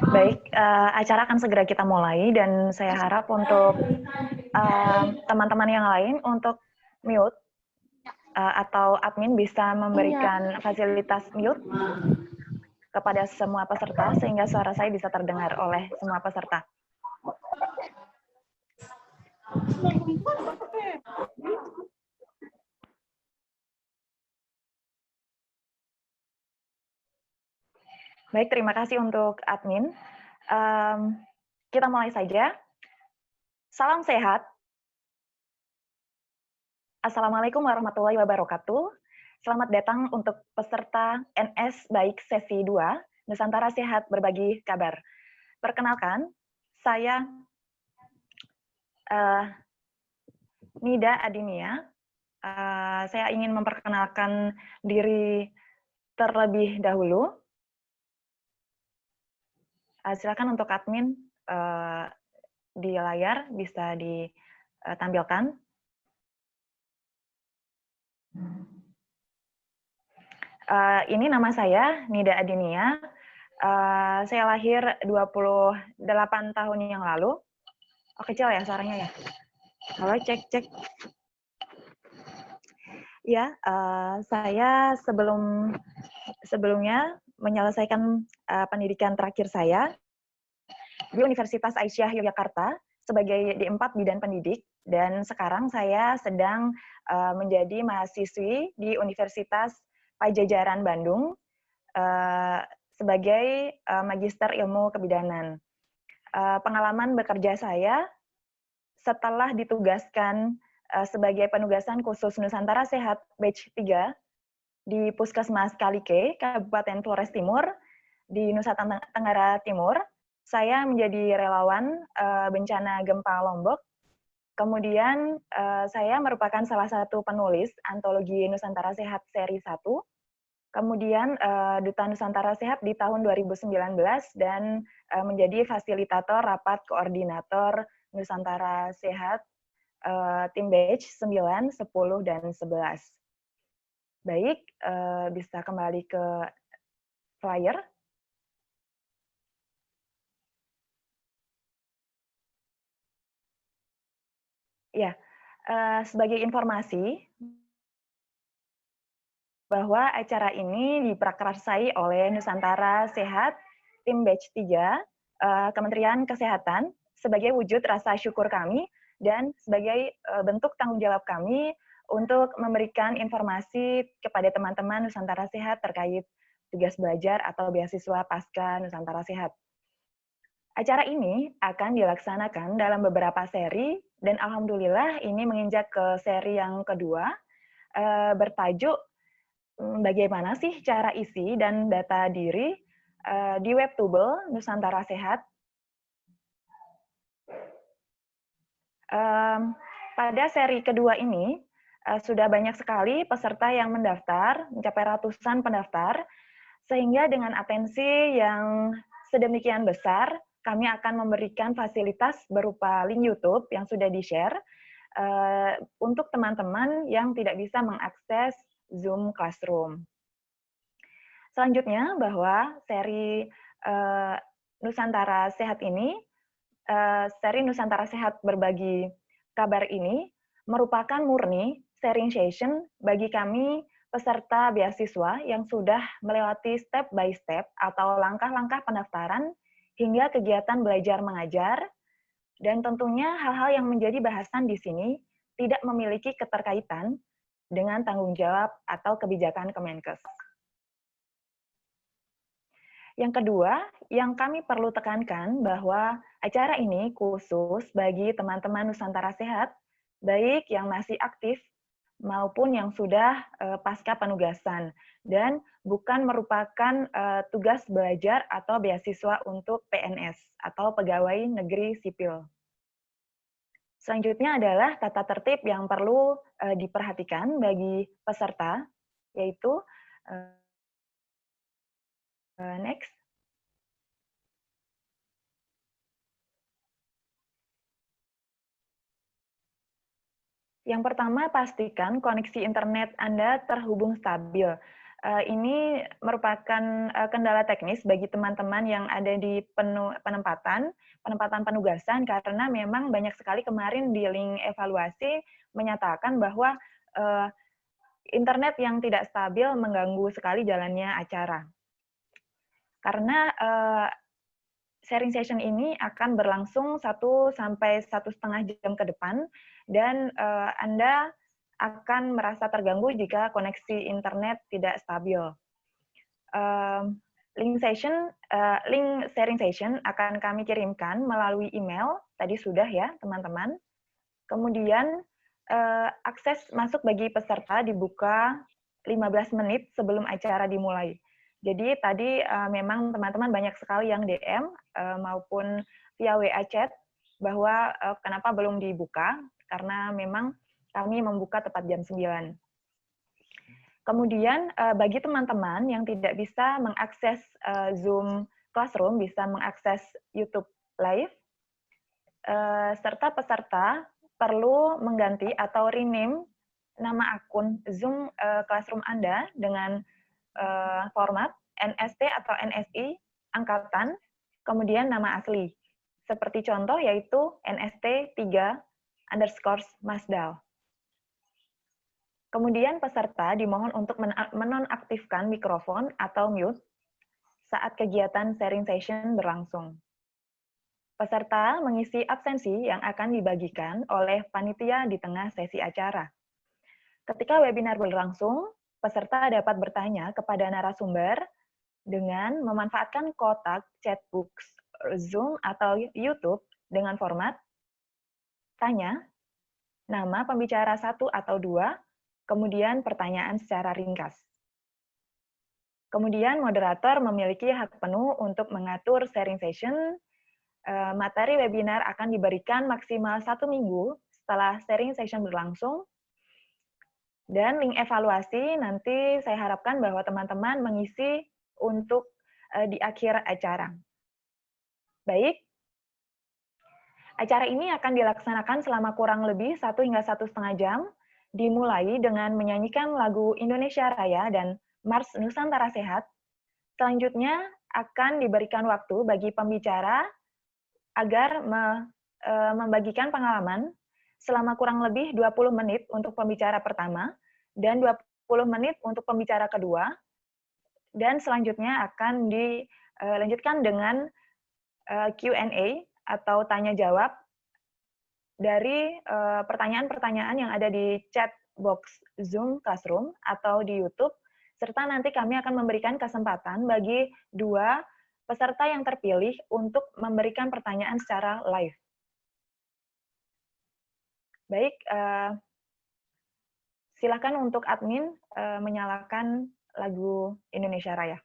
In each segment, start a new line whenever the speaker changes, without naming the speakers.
Baik, acara akan segera kita mulai dan saya harap untuk teman-teman yang lain untuk mute atau admin bisa memberikan fasilitas mute kepada semua peserta sehingga suara saya bisa terdengar oleh semua peserta. Baik, terima kasih untuk admin. Kita mulai saja. Salam sehat. Assalamualaikum warahmatullahi wabarakatuh. Selamat datang untuk peserta NS Baik sesi 2, Nusantara Sehat Berbagi Kabar. Perkenalkan, saya Nida Adinia. Saya ingin memperkenalkan diri terlebih dahulu. Silakan untuk admin di layar bisa ditampilkan. Ini nama saya Nida Adinia. Saya lahir 28 tahun yang lalu. Oh, kecil ya suaranya ya. Halo, cek. Ya, saya sebelumnya menyelesaikan pendidikan terakhir saya di Universitas Aisyah Yogyakarta sebagai D4 Bidan Pendidik, dan sekarang saya sedang menjadi mahasiswi di Universitas Pajajaran Bandung sebagai Magister Ilmu Kebidanan. Pengalaman bekerja saya setelah ditugaskan sebagai penugasan khusus Nusantara Sehat Batch 3 di Puskesmas Kalike, Kabupaten Flores Timur, di Nusa Tenggara Timur. Saya menjadi relawan bencana gempa Lombok. Kemudian saya merupakan salah satu penulis antologi Nusantara Sehat seri 1. Kemudian Duta Nusantara Sehat di tahun 2019 dan menjadi fasilitator rapat koordinator Nusantara Sehat tim batch 9, 10, dan 11. Baik, bisa kembali ke flyer. Ya, sebagai informasi bahwa acara ini diprakarsai oleh Nusantara Sehat tim batch 3, Kementerian Kesehatan, sebagai wujud rasa syukur kami dan sebagai bentuk tanggung jawab kami untuk memberikan informasi kepada teman-teman Nusantara Sehat terkait tugas belajar atau beasiswa pasca Nusantara Sehat. Acara ini akan dilaksanakan dalam beberapa seri, dan alhamdulillah ini menginjak ke seri yang kedua, bertajuk bagaimana sih cara isi dan data diri di Webtubel Nusantara Sehat. Pada seri kedua ini, sudah banyak sekali peserta yang mendaftar, mencapai ratusan pendaftar, sehingga dengan atensi yang sedemikian besar, kami akan memberikan fasilitas berupa link YouTube yang sudah di-share untuk teman-teman yang tidak bisa mengakses Zoom Classroom. Selanjutnya, bahwa seri Nusantara Sehat ini, seri Nusantara Sehat Berbagi Kabar ini, merupakan murni sharing session bagi kami peserta beasiswa yang sudah melewati step by step atau langkah-langkah pendaftaran hingga kegiatan belajar mengajar, dan tentunya hal-hal yang menjadi bahasan di sini tidak memiliki keterkaitan dengan tanggung jawab atau kebijakan Kemenkes. Yang kedua, yang kami perlu tekankan bahwa acara ini khusus bagi teman-teman Nusantara Sehat, baik yang masih aktif maupun yang sudah pasca penugasan, dan bukan merupakan tugas belajar atau beasiswa untuk PNS atau pegawai negeri sipil. Selanjutnya adalah tata tertib yang perlu diperhatikan bagi peserta, yaitu next. Yang pertama, pastikan koneksi internet Anda terhubung stabil. Ini merupakan kendala teknis bagi teman-teman yang ada di penempatan penempatan penugasan karena memang banyak sekali kemarin di link evaluasi menyatakan bahwa eee, internet yang tidak stabil mengganggu sekali jalannya acara. Karena, sharing session ini akan berlangsung 1 sampai 1,5 jam ke depan dan, Anda akan merasa terganggu jika koneksi internet tidak stabil. Mmm, link sharing session akan kami kirimkan melalui email, tadi sudah ya teman-teman. Kemudian, akses masuk bagi peserta dibuka 15 menit sebelum acara dimulai. Jadi tadi, memang teman-teman banyak sekali yang DM, maupun via WA chat bahwa, kenapa belum dibuka, karena memang kami membuka tepat jam 9. Kemudian, bagi teman-teman yang tidak bisa mengakses, Zoom Classroom, bisa mengakses YouTube Live, serta peserta perlu mengganti atau rename nama akun Zoom, Classroom Anda dengan, format NST atau NSI angkatan, kemudian nama asli. Seperti contoh yaitu NST3_Masdal. Kemudian peserta dimohon untuk menonaktifkan mikrofon atau mute saat kegiatan sharing session berlangsung. Peserta mengisi absensi yang akan dibagikan oleh panitia di tengah sesi acara. Ketika webinar berlangsung, peserta dapat bertanya kepada narasumber dengan memanfaatkan kotak chatbox Zoom atau YouTube dengan format tanya, nama pembicara 1 atau 2, kemudian pertanyaan secara ringkas. Kemudian moderator memiliki hak penuh untuk mengatur sharing session. Materi webinar akan diberikan maksimal 1 minggu setelah sharing session berlangsung. Dan link evaluasi nanti saya harapkan bahwa teman-teman mengisi untuk di akhir acara. Baik, acara ini akan dilaksanakan selama kurang lebih 1 hingga 1,5 jam, dimulai dengan menyanyikan lagu Indonesia Raya dan Mars Nusantara Sehat. Selanjutnya akan diberikan waktu bagi pembicara agar membagikan pengalaman selama kurang lebih 20 menit untuk pembicara pertama dan 20 menit untuk pembicara kedua, dan selanjutnya akan dilanjutkan dengan Q&A atau tanya jawab dari pertanyaan-pertanyaan yang ada di chat box Zoom Classroom atau di YouTube, serta nanti kami akan memberikan kesempatan bagi 2 peserta yang terpilih untuk memberikan pertanyaan secara live. Baik, silakan untuk admin menyalakan lagu Indonesia Raya.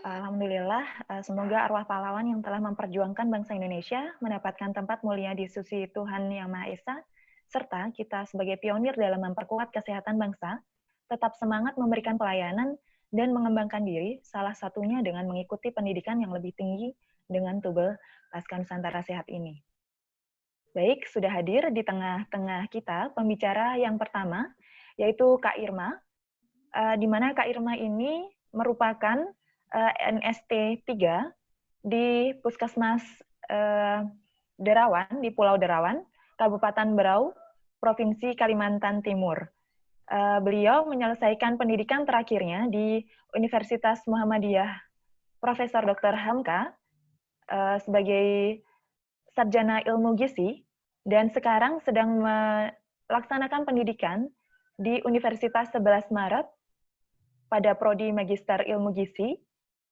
Alhamdulillah, semoga arwah pahlawan yang telah memperjuangkan bangsa Indonesia mendapatkan tempat mulia di sisi Tuhan Yang Maha Esa, serta kita sebagai pionir dalam memperkuat kesehatan bangsa, tetap semangat memberikan pelayanan dan mengembangkan diri, salah satunya dengan mengikuti pendidikan yang lebih tinggi dengan Tubel Pasca Nusantara Sehat ini. Baik, sudah hadir di tengah-tengah kita pembicara yang pertama, yaitu Kak Irma, di mana Kak Irma ini merupakan NST 3 di Puskesmas Derawan, di Pulau Derawan, Kabupaten Berau, Provinsi Kalimantan Timur. Beliau menyelesaikan pendidikan terakhirnya di Universitas Muhammadiyah Profesor Dr. Hamka sebagai sarjana ilmu gizi, dan sekarang sedang melaksanakan pendidikan di Universitas 11 Maret pada Prodi Magister Ilmu Gizi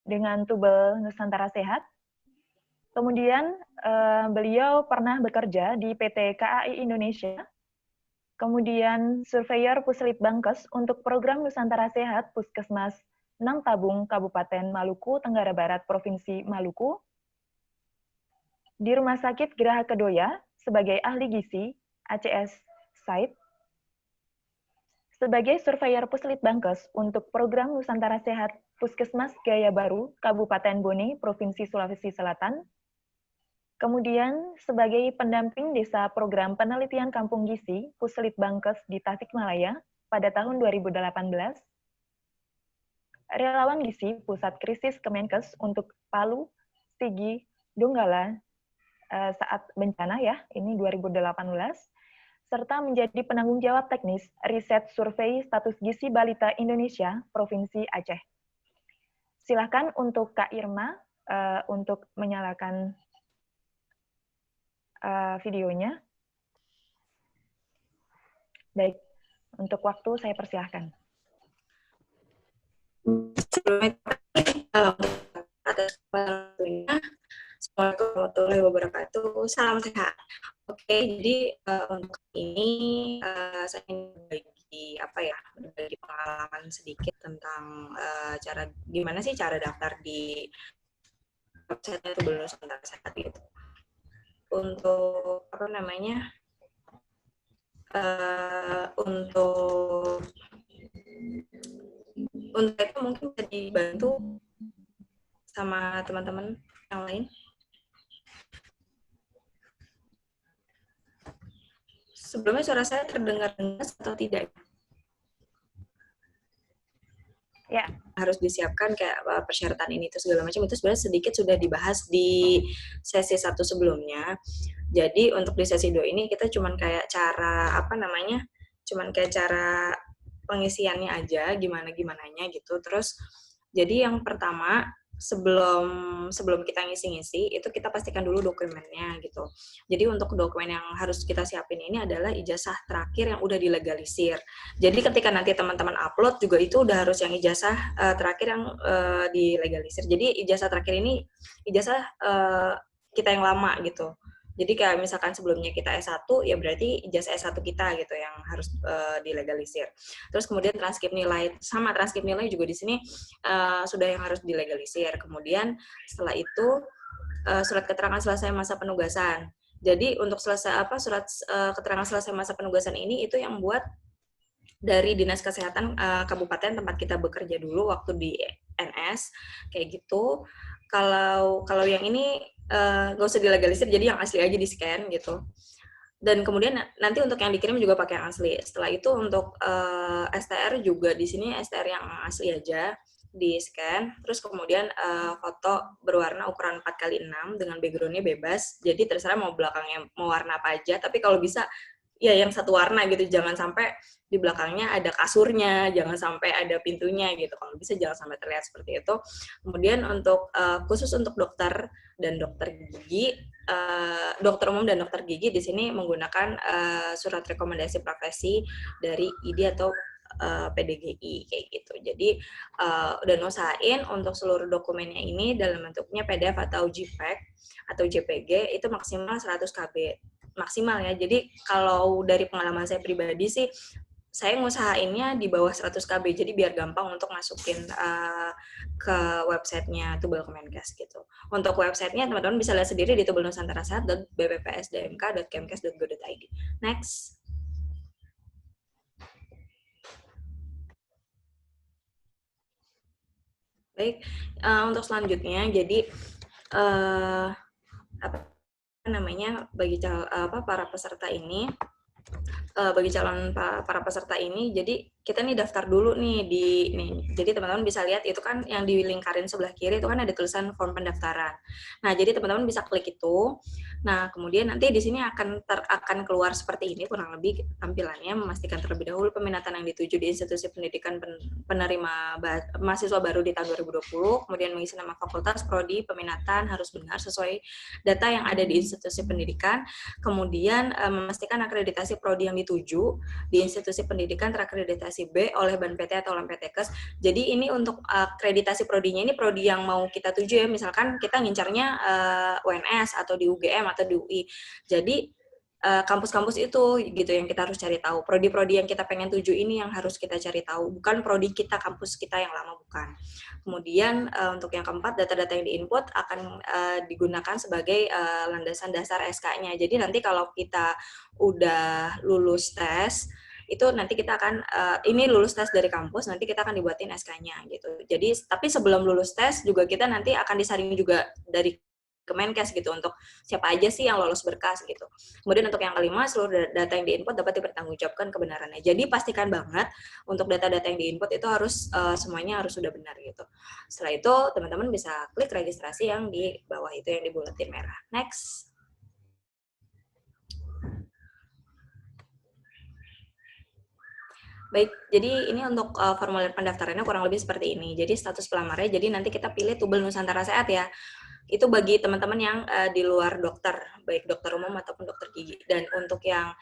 dengan Tubel Nusantara Sehat. Kemudian beliau pernah bekerja di PT KAI Indonesia, kemudian surveyor Puslitbangkes untuk program Nusantara Sehat Puskesmas Nang Tabung Kabupaten Maluku Tenggara Barat Provinsi Maluku, di Rumah Sakit Geraha Kedoya sebagai ahli gizi ACS Site, sebagai surveyor Puslitbangkes untuk program Nusantara Sehat Puskesmas Gaya Baru, Kabupaten Bone, Provinsi Sulawesi Selatan. Kemudian sebagai pendamping desa program penelitian Kampung Gizi Puslitbangkes di Tasikmalaya pada tahun 2018. Relawan gizi Pusat Krisis Kemenkes untuk Palu, Sigi, Donggala saat bencana ya, ini 2018. Serta menjadi penanggung jawab teknis riset survei status gizi balita Indonesia, Provinsi Aceh. Silakan untuk Kak Irma untuk menyalakan videonya. Baik, untuk waktu saya persilahkan.
Sebelumnya, atas waktunya, Assalamualaikum warahmatullahi wabarakatuh. Salam sehat. Oke, jadi untuk ini saya ingin berbagi pengalaman sedikit tentang gimana sih cara daftar di website Tubuh Nusantara Sehat gitu. Untuk untuk itu mungkin bisa dibantu sama teman-teman yang lain. Sebelumnya suara saya terdengar atau tidak?
Ya.
Harus disiapkan kayak persyaratan ini itu segala macam, itu sebenarnya sedikit sudah dibahas di sesi 1 sebelumnya. Jadi untuk di sesi 2 ini kita cuman kayak cara cara pengisiannya aja, gimana-gimananya gitu. Terus jadi yang pertama sebelum kita ngisi-ngisi itu kita pastikan dulu dokumennya gitu. Jadi untuk dokumen yang harus kita siapin ini adalah ijazah terakhir yang udah dilegalisir. Jadi ketika nanti teman-teman upload juga itu udah harus yang ijazah terakhir yang dilegalisir. Jadi ijazah terakhir ini ijazah kita yang lama gitu. Jadi kayak misalkan sebelumnya kita S1, ya berarti ijazah S1 kita gitu yang harus dilegalisir. Terus kemudian transkrip nilai juga di sini sudah yang harus dilegalisir. Kemudian setelah itu surat keterangan selesai masa penugasan. Jadi untuk surat keterangan selesai masa penugasan ini itu yang buat dari Dinas Kesehatan Kabupaten tempat kita bekerja dulu waktu di NS kayak gitu. Kalau yang ini nggak usah dilegalisir, jadi yang asli aja di scan gitu. Dan kemudian nanti untuk yang dikirim juga pakai yang asli. Setelah itu untuk STR juga di sini STR yang asli aja di scan. Terus kemudian foto berwarna ukuran 4x6 dengan background-nya bebas. Jadi terserah mau belakangnya mau warna apa aja. Tapi kalau bisa ya yang satu warna gitu, jangan sampai di belakangnya ada kasurnya, jangan sampai ada pintunya gitu. Kalau bisa jangan sampai terlihat seperti itu. Kemudian untuk khusus untuk dokter dan dokter gigi, dokter umum dan dokter gigi di sini menggunakan surat rekomendasi profesi dari ID atau PDGI kayak gitu. Jadi dan usahain untuk seluruh dokumennya ini dalam bentuknya PDF atau JPEG atau JPG itu maksimal 100 KB maksimal ya. Jadi kalau dari pengalaman saya pribadi sih saya ngusahainnya di bawah 100 KB, jadi biar gampang untuk masukin ke websitenya Tubal Kemenkes gitu. Untuk websitenya teman-teman bisa lihat sendiri di tubelnusantarasehat.bppsdmk.kemkes.go.id. Next. Baik, untuk selanjutnya, jadi bagi para peserta ini, bagi calon para peserta ini, jadi kita nih daftar dulu nih jadi teman-teman bisa lihat itu kan yang di lingkarin sebelah kiri itu kan ada tulisan form pendaftaran. Nah, jadi teman-teman bisa klik itu. Nah, kemudian nanti di sini akan keluar seperti ini kurang lebih tampilannya, memastikan terlebih dahulu peminatan yang dituju di institusi pendidikan penerima mahasiswa baru di tahun 2020, kemudian mengisi nama fakultas, prodi, peminatan harus benar sesuai data yang ada di institusi pendidikan, kemudian memastikan akreditasi prodi yang dituju di institusi pendidikan terakreditasi B oleh BANPT atau LAMPTKes. Jadi ini untuk akreditasi prodinya ini prodi yang mau kita tuju ya, misalkan kita ngincarnya UNS atau di UGM atau di UI. Jadi kampus-kampus itu gitu yang kita harus cari tahu. Prodi-prodi yang kita pengen tuju ini yang harus kita cari tahu, bukan prodi kita, kampus kita yang lama, bukan. Kemudian untuk yang keempat, data-data yang diinput akan digunakan sebagai landasan dasar SK-nya. Jadi nanti kalau kita udah lulus tes, itu nanti kita akan ini lulus tes dari kampus, nanti kita akan dibuatin SK-nya gitu. Jadi tapi sebelum lulus tes juga kita nanti akan disaring juga dari Kemenkes gitu untuk siapa aja sih yang lolos berkas gitu. Kemudian untuk yang kelima, seluruh data yang diinput dapat dipertanggungjawabkan kebenarannya. Jadi pastikan banget untuk data-data yang diinput itu harus semuanya harus sudah benar gitu. Setelah itu teman-teman bisa klik registrasi yang di bawah itu yang di buletin merah. Next. Baik, jadi ini untuk formulir pendaftarannya kurang lebih seperti ini. Jadi status pelamarnya, jadi nanti kita pilih Tubel Nusantara Sehat ya. Itu bagi teman-teman yang di luar dokter, baik dokter umum ataupun dokter gigi. Dan untuk yang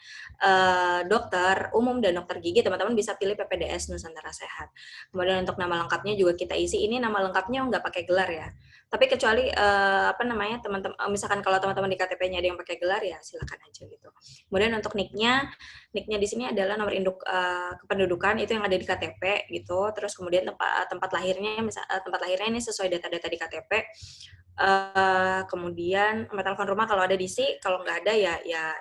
dokter umum dan dokter gigi, teman-teman bisa pilih PPDS Nusantara Sehat. Kemudian untuk nama lengkapnya juga kita isi, ini nama lengkapnya nggak pakai gelar ya. Tapi kecuali apa namanya teman-teman, misalkan kalau teman-teman di KTP-nya ada yang pakai gelar ya silakan aja gitu. Kemudian untuk nicknya di sini adalah nomor induk kependudukan itu yang ada di KTP gitu. Terus kemudian tempat lahirnya, tempat lahirnya ini sesuai data-data di KTP. Kemudian nomor telepon rumah kalau ada diisi, kalau nggak ada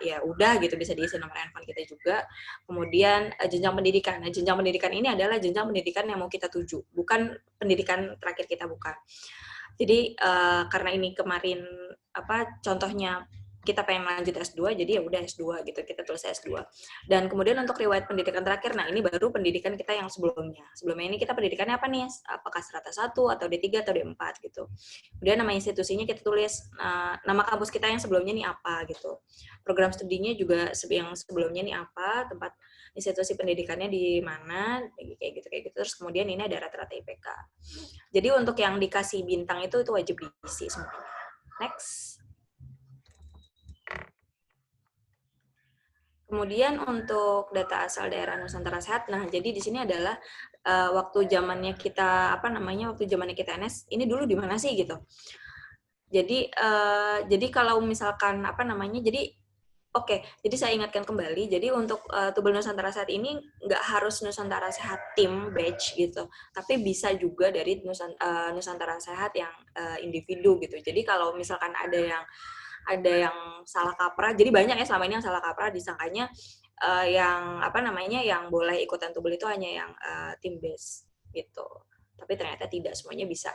ya udah gitu, bisa diisi nomor handphone kita juga. Kemudian jenjang pendidikan. Nah, jenjang pendidikan ini adalah jenjang pendidikan yang mau kita tuju, bukan pendidikan terakhir kita, bukan. Jadi karena ini kemarin contohnya kita pengen lanjut S2, jadi ya udah S2 gitu, kita tulis S2. Dan kemudian untuk riwayat pendidikan terakhir, nah ini baru pendidikan kita yang sebelumnya. Sebelumnya ini kita pendidikannya apa nih? Apakah strata 1 atau D3 atau D4 gitu. Kemudian nama institusinya kita tulis, nama kampus kita yang sebelumnya nih apa gitu. Program studinya juga yang sebelumnya nih apa, tempat institusi pendidikannya di mana, kayak gitu. Terus kemudian ini ada rata-rata IPK. Jadi untuk yang dikasih bintang itu wajib diisi semuanya. Next. Kemudian untuk data asal daerah Nusantara Sehat, nah jadi di sini adalah waktu zamannya kita waktu zamannya kita NS, ini dulu di mana sih gitu. Jadi kalau misalkan jadi saya ingatkan kembali, jadi untuk Tubel Nusantara Sehat ini nggak harus Nusantara Sehat tim batch gitu, tapi bisa juga dari Nusantara Sehat yang individu gitu. Jadi kalau misalkan ada yang salah kaprah, jadi banyak ya selama ini yang salah kaprah, disangkanya yang boleh ikutan Tubel itu hanya yang tim base gitu. Tapi ternyata tidak, semuanya bisa.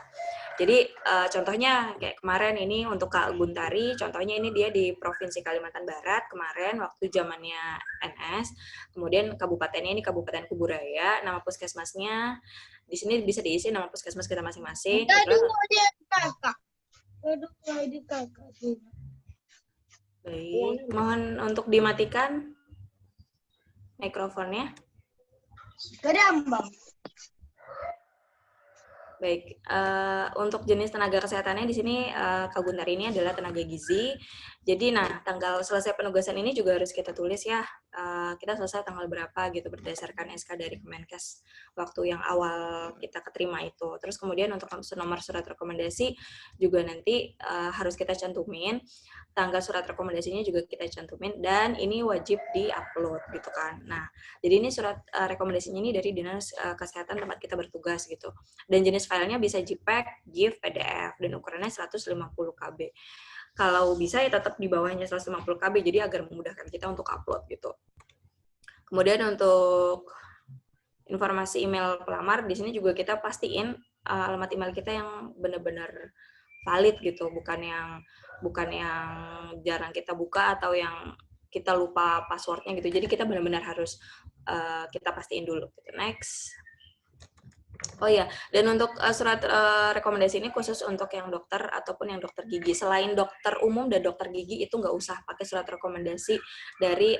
Jadi contohnya kayak kemarin ini untuk Kak Guntari, contohnya ini dia di Provinsi Kalimantan Barat kemarin waktu zamannya NS. Kemudian kabupatennya ini Kabupaten Kuburaya, nama puskesmasnya di sini bisa diisi nama puskesmas kita masing-masing. Baik, mohon untuk dimatikan mikrofonnya. Baik, untuk jenis tenaga kesehatannya di sini Kak Guntar ini adalah tenaga gizi. Jadi, tanggal selesai penugasan ini juga harus kita tulis ya. Kita selesai tanggal berapa gitu berdasarkan SK dari Kemenkes waktu yang awal kita keterima itu. Terus kemudian untuk nomor surat rekomendasi juga nanti harus kita cantumin. Tanggal surat rekomendasinya juga kita cantumin dan ini wajib di-upload gitu kan. Nah, jadi ini surat rekomendasinya ini dari Dinas Kesehatan tempat kita bertugas gitu. Dan jenis filenya bisa JPEG, GIF, PDF, dan ukurannya 150 KB. Kalau bisa ya tetap di bawahnya 150 KB, jadi agar memudahkan kita untuk upload gitu. Kemudian untuk informasi email pelamar, di sini juga kita pastiin alamat email kita yang benar-benar valid gitu, bukan yang jarang kita buka atau yang kita lupa passwordnya gitu. Jadi kita benar-benar harus kita pastiin dulu. Gitu. Next. Oh ya, dan untuk surat rekomendasi ini khusus untuk yang dokter ataupun yang dokter gigi. Selain dokter umum dan dokter gigi itu nggak usah pakai surat rekomendasi dari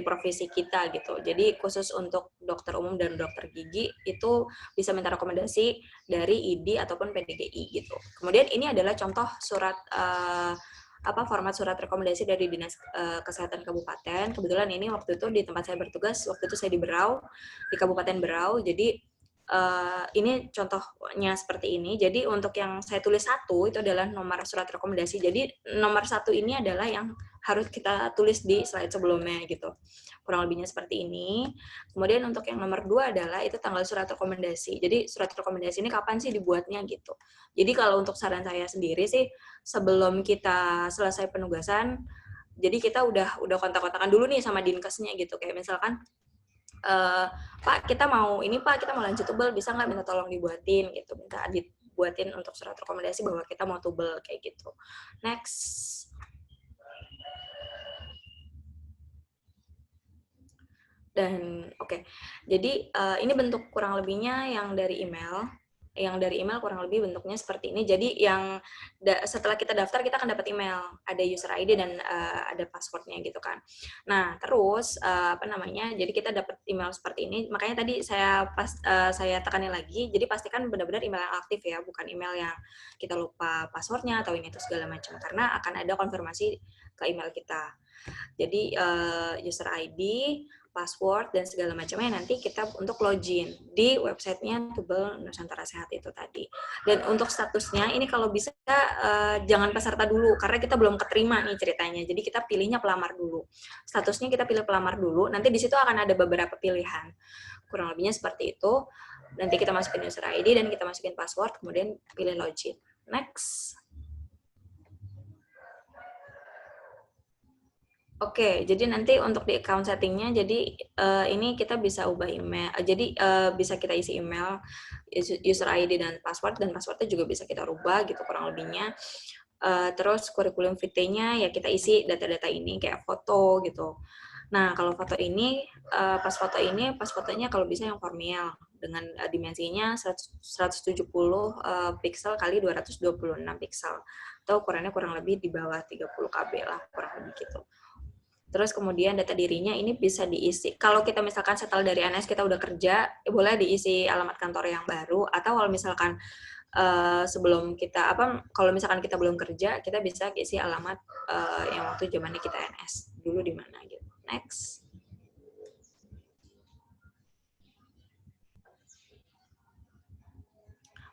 profesi kita gitu. Jadi khusus untuk dokter umum dan dokter gigi itu bisa minta rekomendasi dari ID ataupun PDGI gitu. Kemudian ini adalah contoh surat format surat rekomendasi dari Dinas Kesehatan Kabupaten. Kebetulan ini waktu itu di tempat saya bertugas, waktu itu saya di Berau, di Kabupaten Berau. Jadi ini contohnya seperti ini. Jadi untuk yang saya tulis 1 itu adalah nomor surat rekomendasi. Jadi nomor 1 ini adalah yang harus kita tulis di slide sebelumnya gitu. Kurang lebihnya seperti ini. Kemudian untuk yang nomor 2 adalah itu tanggal surat rekomendasi. Jadi surat rekomendasi ini kapan sih dibuatnya gitu. Jadi kalau untuk saran saya sendiri sih sebelum kita selesai penugasan, jadi kita udah kontak-kontakan dulu nih sama dinkesnya gitu. Kayak misalkan Pak, kita mau lanjut tubel, bisa nggak minta tolong dibuatin gitu, minta dibuatin untuk surat rekomendasi bahwa kita mau tubel kayak gitu. Next. Dan oke. Jadi ini bentuk kurang lebihnya yang dari email. Yang dari email kurang lebih bentuknya seperti ini. Jadi yang setelah kita daftar kita akan dapat email, ada user ID dan ada passwordnya gitu kan. Nah terus jadi kita dapat email seperti ini. Makanya tadi saya tekanin lagi. Jadi pastikan benar-benar email yang aktif ya, bukan email yang kita lupa passwordnya atau ini itu segala macam. Karena akan ada konfirmasi ke email kita. Jadi user ID, password dan segala macamnya nanti kita untuk login di websitenya Tubel Nusantara Sehat itu tadi. Dan untuk statusnya ini kalau bisa jangan peserta dulu karena kita belum keterima nih ceritanya. Jadi kita pilihnya pelamar dulu. Statusnya kita pilih pelamar dulu. Nanti di situ akan ada beberapa pilihan. Kurang lebihnya seperti itu. Nanti kita masukin user ID dan kita masukin password, kemudian pilih login. Next. Oke, jadi nanti untuk di account settingnya, jadi ini kita bisa ubah email, jadi bisa kita isi email, user ID dan passwordnya juga bisa kita rubah gitu kurang lebihnya. Terus kurikulum vitae-nya ya kita isi data-data ini kayak foto gitu. Nah kalau foto ini, pas fotonya kalau bisa yang formal dengan dimensinya 170 pixel kali 226 pixel atau ukurannya kurang lebih di bawah 30 KB lah kurang lebih gitu. Terus kemudian data dirinya ini bisa diisi. Kalau kita misalkan setelah dari ANS kita udah kerja, boleh diisi alamat kantor yang baru. Atau kalau misalkan sebelum kita kalau misalkan kita belum kerja, kita bisa isi alamat yang waktu zamannya kita ANS dulu di mana gitu. Next.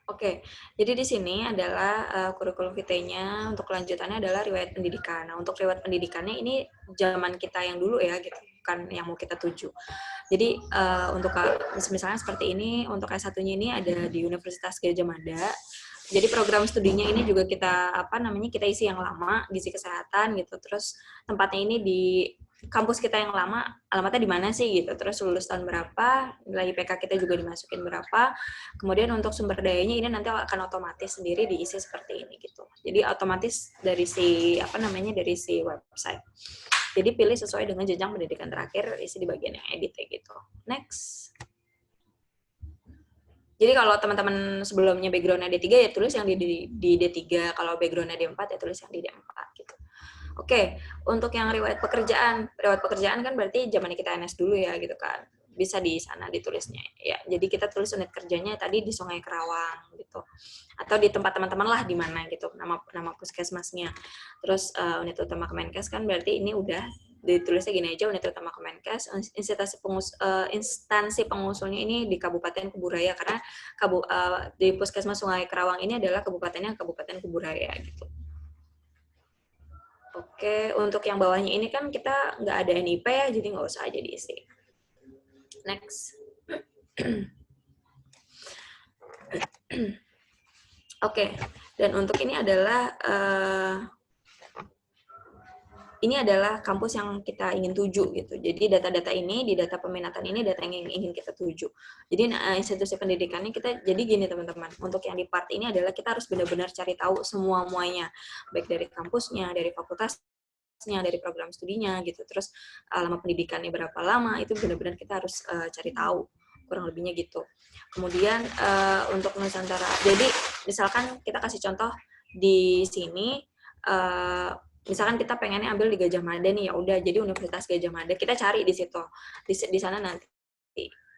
Oke, jadi di sini adalah kurikulum vitae-nya, untuk kelanjutannya adalah riwayat pendidikan. Nah, untuk riwayat pendidikannya ini zaman kita yang dulu ya, gitu, bukan yang mau kita tuju. Jadi untuk misalnya seperti ini, untuk S1-nya ini ada di Universitas Gadjah Mada. Jadi program studinya ini juga kita kita isi yang lama, gizi kesehatan gitu. Terus tempatnya ini di kampus kita yang lama, alamatnya di mana sih gitu. Terus lulus tahun berapa, nilai IPK kita juga dimasukin berapa. Kemudian untuk sumber dayanya ini nanti akan otomatis sendiri diisi seperti ini gitu. Jadi otomatis dari si dari si website. Jadi pilih sesuai dengan jenjang pendidikan terakhir, isi di bagian yang edit gitu. Next. Jadi kalau teman-teman sebelumnya background-nya D3 ya tulis yang di D3, kalau background-nya D4 ya tulis yang di D4 gitu. Oke, untuk yang riwayat pekerjaan kan berarti zaman kita NS dulu ya gitu kan. Bisa di sana ditulisnya. Ya, jadi kita tulis unit kerjanya tadi di Sungai Kerawang gitu. Atau di tempat teman-teman lah di mana gitu, nama puskesmasnya. Terus unit utama Kemenkes kan berarti ini udah ditulisnya gini aja, unit utama Kemenkes, instansi pengusulnya ini di Kabupaten Kuburaya karena di Puskesmas Sungai Kerawang ini adalah kabupatennya Kabupaten Kuburaya gitu. Oke, untuk yang bawahnya ini kan kita nggak ada NIP ya, jadi nggak usah aja diisi. Next. Oke, dan untuk ini adalah kampus yang kita ingin tuju gitu. Jadi data-data ini di data peminatan ini data yang ingin kita tuju. Jadi institusi pendidikannya kita jadi gini teman-teman. Untuk yang di part ini adalah kita harus benar-benar cari tahu semuanya, baik dari kampusnya, dari fakultasnya, dari program studinya gitu. Terus lama pendidikannya berapa lama itu benar-benar kita harus cari tahu. Kurang lebihnya gitu. Kemudian untuk Nusantara. Jadi misalkan kita kasih contoh di sini misalkan kita pengennya ambil di Gadjah Mada nih, ya udah jadi Universitas Gadjah Mada kita cari di situ, di sana nanti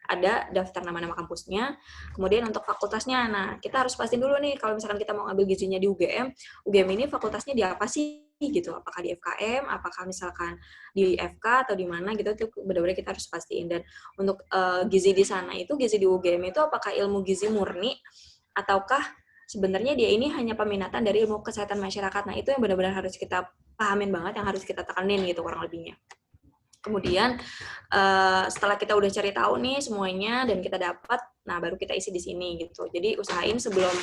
ada daftar nama-nama kampusnya, kemudian untuk fakultasnya, nah kita harus pastiin dulu nih kalau misalkan kita mau ngambil gizinya di UGM ini fakultasnya di apa sih gitu, apakah di FKM, apakah misalkan di FK atau di mana gitu, itu benar-benar kita harus pastiin. Dan untuk gizi di sana itu, gizi di UGM itu apakah ilmu gizi murni ataukah sebenarnya dia ini hanya peminatan dari ilmu kesehatan masyarakat. Nah, itu yang benar-benar harus kita pahamin banget, yang harus kita tekanin gitu kurang lebihnya. Kemudian setelah kita udah cari tahu nih semuanya dan kita dapat, nah baru kita isi di sini gitu. Jadi usahain sebelum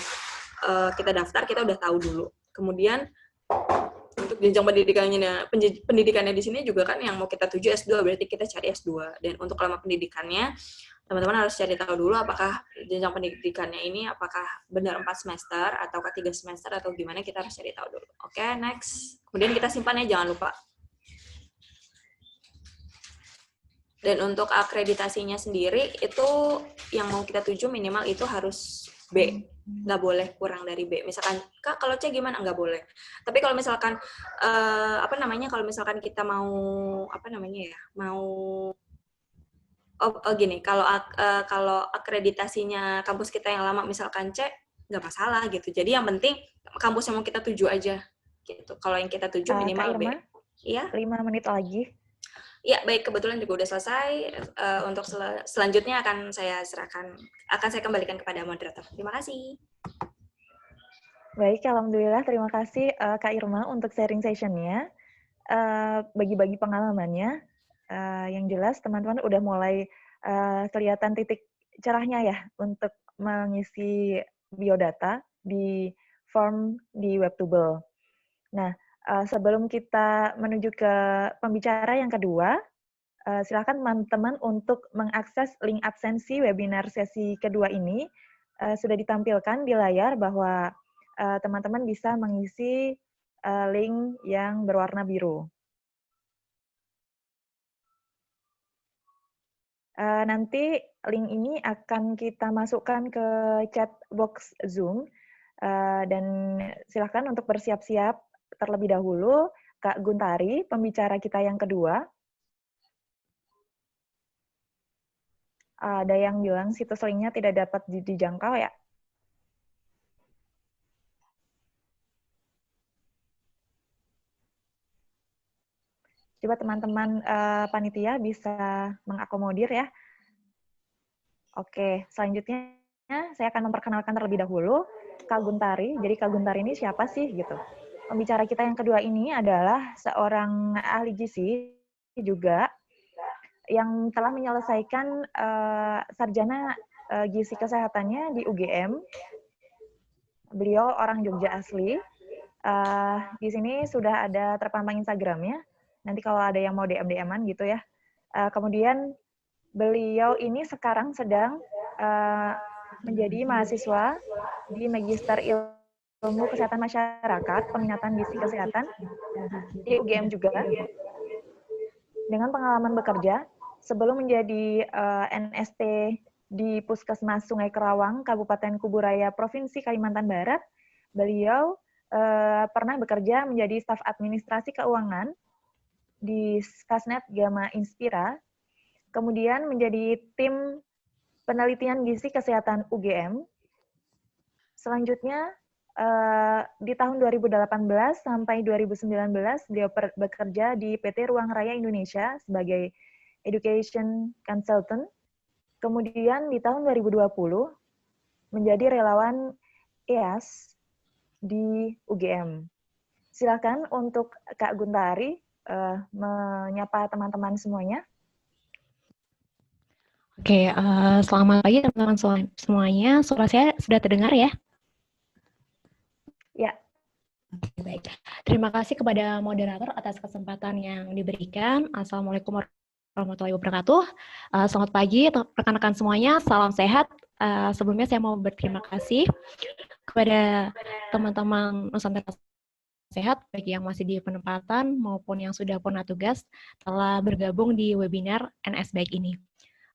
kita daftar kita udah tahu dulu. Kemudian untuk jenjang pendidikannya di sini juga kan yang mau kita tuju S2, berarti kita cari S2. Dan untuk lama pendidikannya teman-teman harus cari tahu dulu apakah jenjang pendidikannya ini apakah benar 4 semester ataukah 3 semester atau gimana, kita harus cari tahu dulu. Oke, next. Kemudian kita simpan ya, jangan lupa. Dan untuk akreditasinya sendiri itu yang mau kita tuju minimal itu harus B, nggak boleh kurang dari B. Misalkan Kak kalau C gimana, nggak boleh. Tapi kalau misalkan kalau misalkan kita mau gini, kalau akreditasinya kampus kita yang lama misalkan C, nggak masalah gitu. Jadi yang penting kampus yang mau kita tuju aja gitu. Kalau yang kita tuju minimal
Kak Irma,
B. Iya?
5 menit lagi.
Ya, baik, kebetulan juga udah selesai. Untuk selanjutnya akan saya kembalikan kepada moderator. Terima kasih.
Baik, alhamdulillah. Terima kasih Kak Irma untuk sharing session-nya, bagi-bagi pengalamannya. Yang jelas teman-teman udah mulai kelihatan titik cerahnya ya untuk mengisi biodata di form di Webtable. Nah, sebelum kita menuju ke pembicara yang kedua, silakan teman-teman untuk mengakses link absensi webinar sesi kedua ini. Sudah ditampilkan di layar bahwa teman-teman bisa mengisi link yang berwarna biru. Nanti link ini akan kita masukkan ke chat box Zoom, dan silakan untuk bersiap-siap terlebih dahulu. Kak Guntari, pembicara kita yang kedua. Ada yang bilang situs linknya tidak dapat dijangkau ya? Coba teman-teman panitia bisa mengakomodir ya. Oke, selanjutnya saya akan memperkenalkan terlebih dahulu Kak Guntari. Jadi Kak Guntari ini siapa sih gitu? Pembicara kita yang kedua ini adalah seorang ahli gizi juga yang telah menyelesaikan sarjana gizi kesehatannya di UGM. Beliau orang Jogja asli. Di sini sudah ada terpampang Instagramnya. Nanti kalau ada yang mau DM-DM-an gitu ya. Kemudian beliau ini sekarang sedang menjadi mahasiswa di Magister Ilmu Kesehatan Masyarakat, peminatan gizi kesehatan di UGM juga. Dengan pengalaman bekerja, sebelum menjadi NST di Puskesmas Sungai Kerawang, Kabupaten Kuburaya, Provinsi Kalimantan Barat, beliau pernah bekerja menjadi staf administrasi keuangan di Fasnet Gama Inspira, kemudian menjadi tim penelitian gizi kesehatan UGM. Selanjutnya, di tahun 2018 sampai 2019, beliau bekerja di PT Ruang Raya Indonesia sebagai Education Consultant. Kemudian di tahun 2020, menjadi relawan EAS di UGM. Silakan untuk Kak Guntari menyapa teman-teman semuanya.
Oke, selamat pagi teman-teman semuanya. Suara saya sudah terdengar ya?
Ya.
Oke, baik. Terima kasih kepada moderator atas kesempatan yang diberikan. Assalamualaikum warahmatullahi wabarakatuh. Selamat pagi rekan-rekan semuanya. Salam sehat. Sebelumnya saya mau berterima kasih kepada teman-teman Nusantara Sehat, baik yang masih di penempatan maupun yang sudah purna tugas, telah bergabung di webinar NS Baik ini.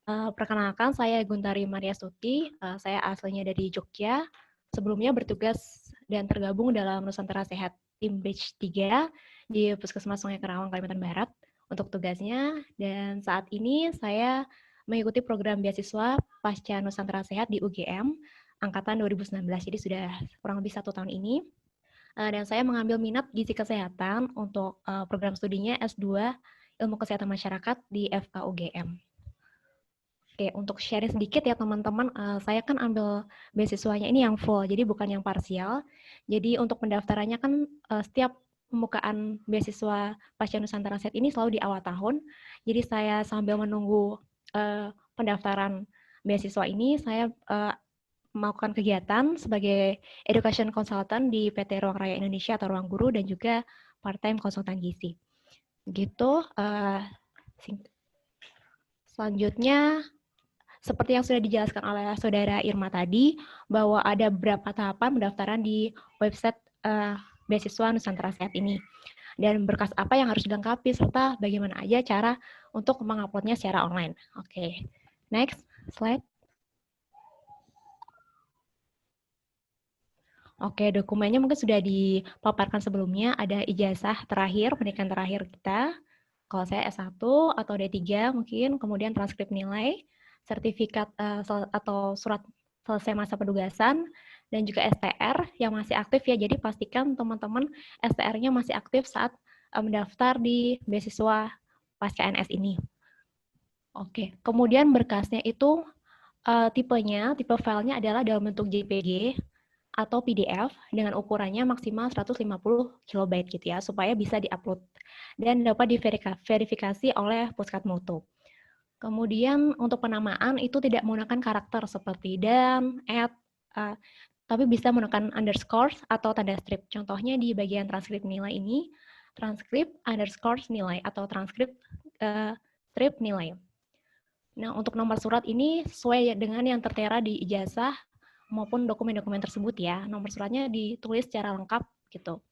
Perkenalkan, saya Guntari Mariastuti, saya aslinya dari Jogja, sebelumnya bertugas dan tergabung dalam Nusantara Sehat tim batch 3 di Puskesmas Sungai Kerawang, Kalimantan Barat untuk tugasnya, dan saat ini saya mengikuti program beasiswa Pasca Nusantara Sehat di UGM, angkatan 2019, jadi sudah kurang lebih 1 tahun ini. Dan saya mengambil minat gizi kesehatan untuk program studinya S2 Ilmu Kesehatan Masyarakat di FKUGM. Oke, untuk share sedikit ya teman-teman, saya kan ambil beasiswanya ini yang full, jadi bukan yang parsial. Jadi untuk pendaftarannya kan setiap pembukaan beasiswa Pasca Nusantara Sehat ini selalu di awal tahun. Jadi saya sambil menunggu pendaftaran beasiswa ini, saya melakukan kegiatan sebagai education consultant di PT Ruang Raya Indonesia atau Ruang Guru dan juga part-time konsultan gizi. Gitu. Selanjutnya, seperti yang sudah dijelaskan oleh Saudara Irma tadi, bahwa ada beberapa tahapan pendaftaran di website beasiswa Nusantara Sehat ini. Dan berkas apa yang harus dilengkapi, serta bagaimana aja cara untuk menguploadnya secara online. Oke, next slide. Oke, dokumennya mungkin sudah dipaparkan sebelumnya, ada ijazah terakhir, pendidikan terakhir kita, kalau saya S1 atau D3 mungkin, kemudian transkrip nilai, sertifikat atau surat selesai masa penugasan, dan juga STR yang masih aktif ya, jadi pastikan teman-teman STR-nya masih aktif saat mendaftar di beasiswa pasca NS ini. Oke, kemudian berkasnya itu tipe filenya adalah dalam bentuk JPG atau PDF dengan ukurannya maksimal 150 KB gitu ya, supaya bisa diupload dan dapat diverifikasi oleh Puskat Mutu. Kemudian untuk penamaan itu tidak menggunakan karakter seperti dan, tapi bisa menggunakan underscore atau tanda strip. Contohnya di bagian transkrip nilai ini, transkrip underscore nilai atau transkrip strip nilai. Nah, untuk nomor surat ini sesuai dengan yang tertera di ijazah maupun dokumen-dokumen tersebut ya. Nomor suratnya ditulis secara lengkap gitu.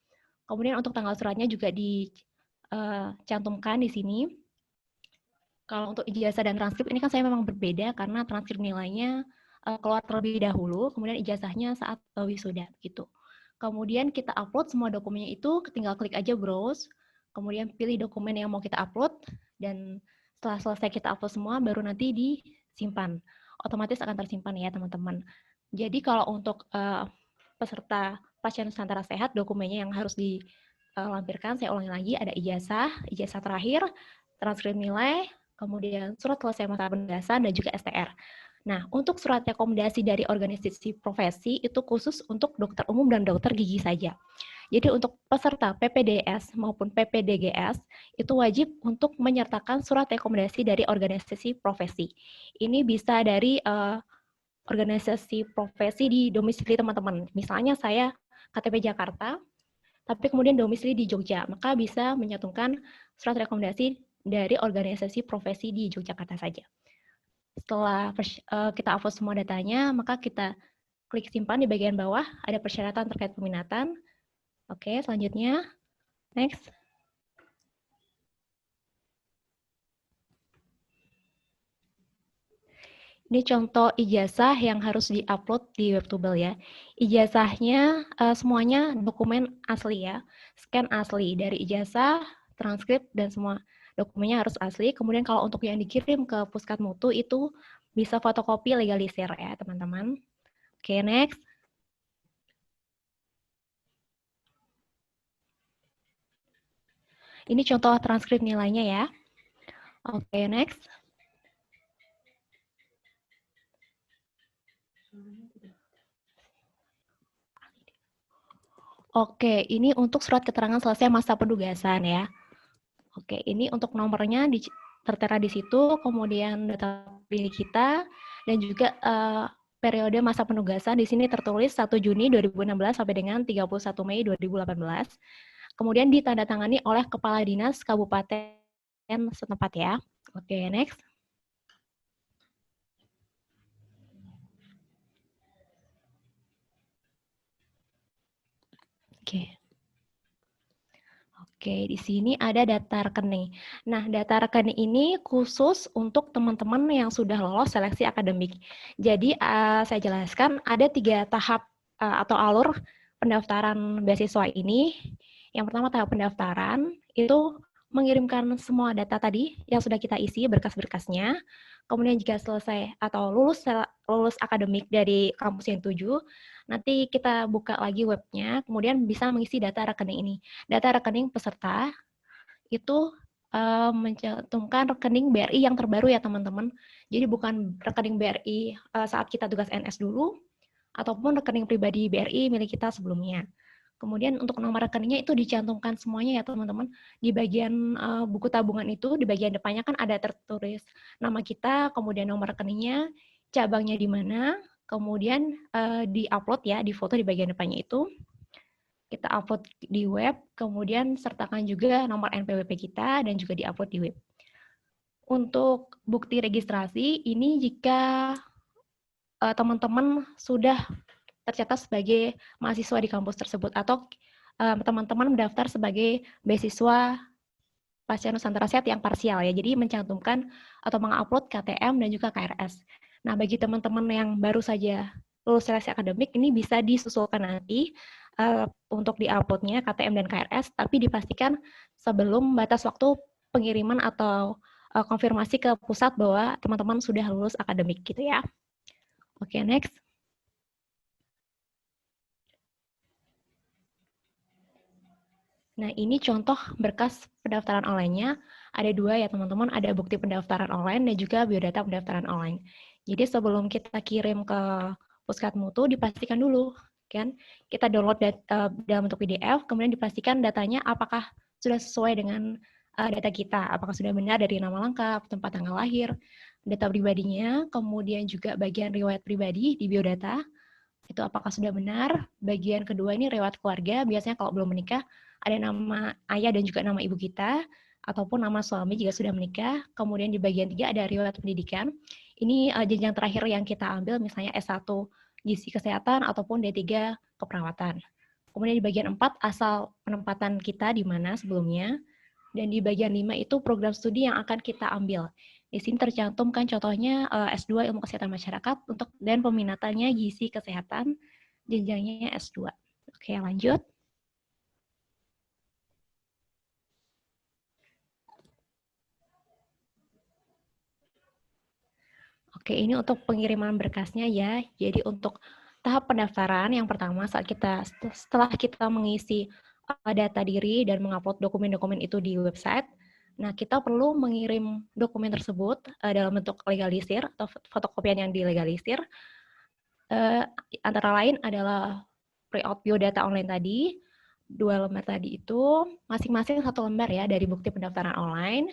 Kemudian untuk tanggal suratnya juga dicantumkan di sini. Kalau untuk ijazah dan transkrip ini kan saya memang berbeda karena transkrip nilainya keluar terlebih dahulu, kemudian ijazahnya saat wisuda gitu. Kemudian kita upload semua dokumennya itu, tinggal klik aja browse, kemudian pilih dokumen yang mau kita upload, dan setelah selesai kita upload semua, baru nanti disimpan. Otomatis akan tersimpan ya teman-teman. Jadi kalau untuk peserta Pasca Nusantara Sehat, dokumennya yang harus dilampirkan, saya ulangi lagi, ada ijazah terakhir, transkrip nilai, kemudian surat selesai masa penugasan, dan juga STR. Nah, untuk surat rekomendasi dari organisasi profesi itu khusus untuk dokter umum dan dokter gigi saja. Jadi untuk peserta PPDS maupun PPDGS itu wajib untuk menyertakan surat rekomendasi dari organisasi profesi. Ini bisa dari organisasi profesi di domisili teman-teman. Misalnya saya KTP Jakarta, tapi kemudian domisili di Jogja, maka bisa menyantumkan surat rekomendasi dari organisasi profesi di Yogyakarta saja. Setelah kita upload semua datanya, maka kita klik simpan di bagian bawah, ada persyaratan terkait peminatan. Oke, selanjutnya, next. Ini contoh ijazah yang harus diupload di Webtubel ya. Ijazahnya semuanya dokumen asli ya, scan asli dari ijazah, transkrip, dan semua dokumennya harus asli. Kemudian kalau untuk yang dikirim ke Puskat Mutu itu bisa fotokopi legalisir ya teman-teman. Oke, next. Ini contoh transkrip nilainya ya. Oke, next. Oke, ini untuk surat keterangan selesai masa penugasan ya. Oke, ini untuk nomornya tertera di situ, kemudian data pilih kita, dan juga periode masa penugasan di sini tertulis 1 Juni 2016 sampai dengan 31 Mei 2018. Kemudian ditandatangani oleh Kepala Dinas Kabupaten setempat ya. Oke, next. Oke, di sini ada data rekening. Nah, data rekening ini khusus untuk teman-teman yang sudah lolos seleksi akademik. Jadi, saya jelaskan ada 3 tahap atau alur pendaftaran beasiswa ini. Yang pertama tahap pendaftaran, itu mengirimkan semua data tadi yang sudah kita isi, berkas-berkasnya. Kemudian jika selesai atau lulus akademik dari kampus yang tuju, nanti kita buka lagi webnya, kemudian bisa mengisi data rekening ini. Data rekening peserta itu mencantumkan rekening BRI yang terbaru ya teman-teman. Jadi bukan rekening BRI saat kita tugas NS dulu, ataupun rekening pribadi BRI milik kita sebelumnya. Kemudian untuk nomor rekeningnya itu dicantumkan semuanya ya teman-teman. Di bagian buku tabungan itu, di bagian depannya kan ada tertulis nama kita, kemudian nomor rekeningnya, cabangnya di mana, kemudian di-upload ya, di foto di bagian depannya itu. Kita upload di web, kemudian sertakan juga nomor NPWP kita, dan juga di-upload di web. Untuk bukti registrasi, ini jika teman-teman sudah tercatat sebagai mahasiswa di kampus tersebut, atau teman-teman mendaftar sebagai beasiswa Pasca Nusantara Sehat yang parsial ya, jadi mencantumkan atau mengupload KTM dan juga KRS. Nah, bagi teman-teman yang baru saja lulus seleksi akademik, ini bisa disusulkan nanti untuk diuploadnya KTM dan KRS, tapi dipastikan sebelum batas waktu pengiriman atau konfirmasi ke pusat bahwa teman-teman sudah lulus akademik gitu ya. Oke, next. Nah, ini contoh berkas pendaftaran online-nya. Ada dua ya, teman-teman. Ada bukti pendaftaran online dan juga biodata pendaftaran online. Jadi sebelum kita kirim ke Puskat Mutu, dipastikan dulu, kan? Kita download dalam bentuk PDF, kemudian dipastikan datanya apakah sudah sesuai dengan data kita. Apakah sudah benar dari nama lengkap, tempat tanggal lahir, data pribadinya, kemudian juga bagian riwayat pribadi di biodata, itu apakah sudah benar. Bagian kedua ini riwayat keluarga, biasanya kalau belum menikah, ada nama ayah dan juga nama ibu kita, ataupun nama suami jika sudah menikah. Kemudian di bagian 3 ada riwayat pendidikan. Ini jenjang terakhir yang kita ambil, misalnya S1 gizi kesehatan ataupun D3 keperawatan. Kemudian di bagian 4 asal penempatan kita di mana sebelumnya. Dan di bagian 5 itu program studi yang akan kita ambil. Di sini tercantumkan contohnya S2 Ilmu Kesehatan Masyarakat dan peminatannya gizi kesehatan, jenjangnya S2. Oke, lanjut. Oke, ini untuk pengiriman berkasnya ya. Jadi untuk tahap pendaftaran yang pertama setelah kita mengisi data diri dan mengupload dokumen-dokumen itu di website, nah kita perlu mengirim dokumen tersebut dalam bentuk legalisir atau fotokopian yang dilegalisir. Antara lain adalah pre-out biodata online tadi, 2 lembar tadi itu masing-masing 1 lembar ya dari bukti pendaftaran online,